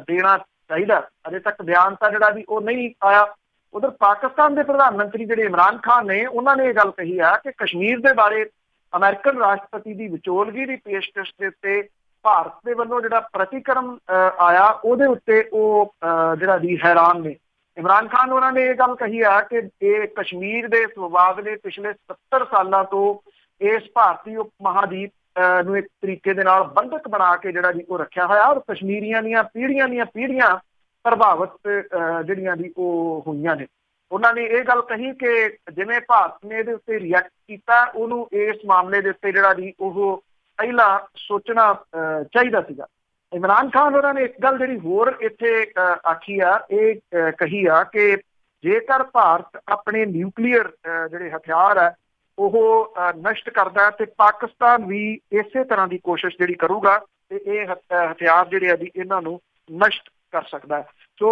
Speaker 2: ਦੇਣਾ ਚਾਹੀਦਾ। ਅਜੇ ਤੱਕ ਬਿਆਨ ਤਾਂ ਜਿਹੜਾ ਜੀ ਉਹ ਨਹੀਂ ਆਇਆ। ਉਧਰ ਪਾਕਿਸਤਾਨ ਦੇ ਪ੍ਰਧਾਨ ਮੰਤਰੀ ਜਿਹੜੇ ਇਮਰਾਨ ਖਾਨ ਨੇ, ਉਹਨਾਂ ਨੇ ਇਹ ਗੱਲ ਕਹੀ ਆ ਕਿ ਕਸ਼ਮੀਰ ਦੇ ਬਾਰੇ ਅਮਰੀਕਨ ਰਾਸ਼ਟਰਪਤੀ ਦੀ ਵਿਚੋਲਗੀ ਦੀ ਪੇਸ਼ਕਸ਼ ਦੇ ਉੱਤੇ ਭਾਰਤ ਦੇ ਵੱਲੋਂ ਜਿਹੜਾ ਪ੍ਰਤੀਕਰਮ ਆਇਆ, ਉਹਦੇ ਉੱਤੇ ਉਹ ਜਿਹੜਾ ਜੀ ਹੈਰਾਨ ਨੇ। ਇਮਰਾਨ ਖਾਨ ਉਹਨਾਂ ਨੇ ਇਹ ਗੱਲ ਕਹੀ ਆ ਕਿ ਇਹ ਕਸ਼ਮੀਰ ਦੇ ਵਿਵਾਦ ਨੇ ਪਿਛਲੇ 70 ਸਾਲਾਂ ਤੋਂ ਇਸ ਭਾਰਤੀ ਉਪ ਮਹਾਦੀਪ ਨੂੰ ਇੱਕ ਤਰੀਕੇ ਦੇ ਨਾਲ ਬੰਧਕ ਬਣਾ ਕੇ ਜਿਹੜਾ ਜੀ ਉਹ ਰੱਖਿਆ ਹੋਇਆ, ਔਰ ਕਸ਼ਮੀਰੀਆਂ ਦੀਆਂ ਪੀੜ੍ਹੀਆਂ ਪ੍ਰਭਾਵਿਤ ਜਿਹੜੀਆਂ ਦੀ ਉਹ ਹੋਈਆਂ ਨੇ। ਉਹਨਾਂ ਨੇ ਇਹ ਗੱਲ ਕਹੀ ਕਿ ਜਿਵੇਂ ਭਾਰਤ ਨੇ ਇਹਦੇ ਉੱਤੇ ਰਿਐਕਟ ਕੀਤਾ, ਉਹਨੂੰ ਇਸ ਮਾਮਲੇ ਦੇ ਉੱਤੇ ਜਿਹੜਾ ਜੀ ਉਹ ਪਹਿਲਾਂ ਸੋਚਣਾ ਚਾਹੀਦਾ ਸੀਗਾ। ਇਮਰਾਨ ਖਾਨ ਉਹਨਾਂ ਨੇ ਇੱਕ ਗੱਲ ਜਿਹੜੀ ਹੋਰ ਇੱਥੇ ਆਖੀ ਆ, ਇਹ ਕਹੀ ਆ ਕਿ ਜੇਕਰ ਭਾਰਤ ਆਪਣੇ ਨਿਊਕਲੀਅਰ ਜਿਹੜੇ ਹਥਿਆਰ ਹੈ ਉਹ ਨਸ਼ਟ ਕਰਦਾ ਤੇ ਪਾਕਿਸਤਾਨ ਵੀ ਇਸੇ ਤਰ੍ਹਾਂ ਦੀ ਕੋਸ਼ਿਸ਼ ਜਿਹੜੀ ਕਰੂਗਾ ਤੇ ਇਹ ਹਥਿਆਰ ਜਿਹੜੇ ਆ ਜੀ ਇਹਨਾਂ ਨੂੰ ਨਸ਼ਟ ਕਰ ਸਕਦਾ ਹੈ। ਸੋ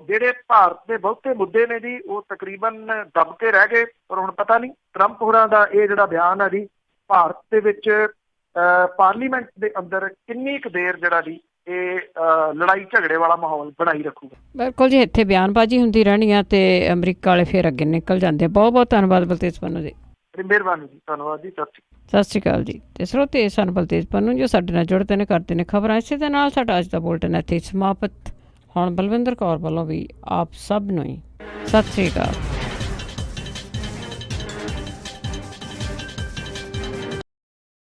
Speaker 2: ਜਿਹੜੇ ਭਾਰਤ ਦੇ ਬਹੁਤੇ ਮੁੱਦੇ ਨੇ ਜੀ ਉਹ ਤਕਰੀਬਨ ਦਬ ਕੇ ਰਹਿ ਗਏ। ਪਰ ਹੁਣ ਪਤਾ ਨਹੀਂ ਟਰੰਪ ਹੋਰਾਂ ਦਾ ਇਹ ਜਿਹੜਾ ਬਿਆਨ ਹੈ ਜੀ ਭਾਰਤ ਦੇ ਵਿੱਚ ਪਾਰਲੀਮੈਂਟ ਦੇ ਅੰਦਰ ਕਿੰਨੀ ਕੁ ਦੇਰ ਜਿਹੜਾ ਜੀ ਇਹ ਲੜਾਈ ਝਗੜੇ ਵਾਲਾ ਮਾਹੌਲ ਬਣਾਈ ਰੱਖੂਗਾ।
Speaker 1: ਬਿਲਕੁਲ ਜੀ, ਇੱਥੇ ਬਿਆਨਬਾਜ਼ੀ ਹੁੰਦੀ ਰਹਿਣੀ ਆ ਤੇ ਅਮਰੀਕਾ ਵਾਲੇ ਫਿਰ ਅੱਗੇ ਨਿਕਲ ਜਾਂਦੇ। ਬਹੁਤ ਬਹੁਤ ਧੰਨਵਾਦ ਬਲਤੇਜ ਪੰਨੂ ਜੀ।
Speaker 2: ਮਿਹਰਬਾਨੀ ਜੀ, ਧੰਨਵਾਦ ਜੀ,
Speaker 1: ਸਤਿ ਸ਼੍ਰੀ ਅਕਾਲ ਜੀ। ਤੇ ਸਰੋਤੇ ਸਨ ਬਲਤੇਜ ਪੰਨੂ ਜੋ ਸਾਡੇ ਨਾਲ ਜੁੜਦੇ ਨੇ, ਕਰਦੇ ਨੇ ਖਬਰਾਂ। ਇਸੇ ਦੇ ਨਾਲ ਸਾਡਾ ਅੱਜ ਦਾ ਬੁਲਟਨ ਇੱਥੇ ਸਮਾਪਤ। ਹੁਣ ਬਲਵਿੰਦਰ ਕੌਰ ਵੱਲੋਂ ਵੀ ਆਪ ਸਭ ਨੂੰ ਹੀ ਸਤਿ ਸ਼੍ਰੀ ਅਕਾਲ।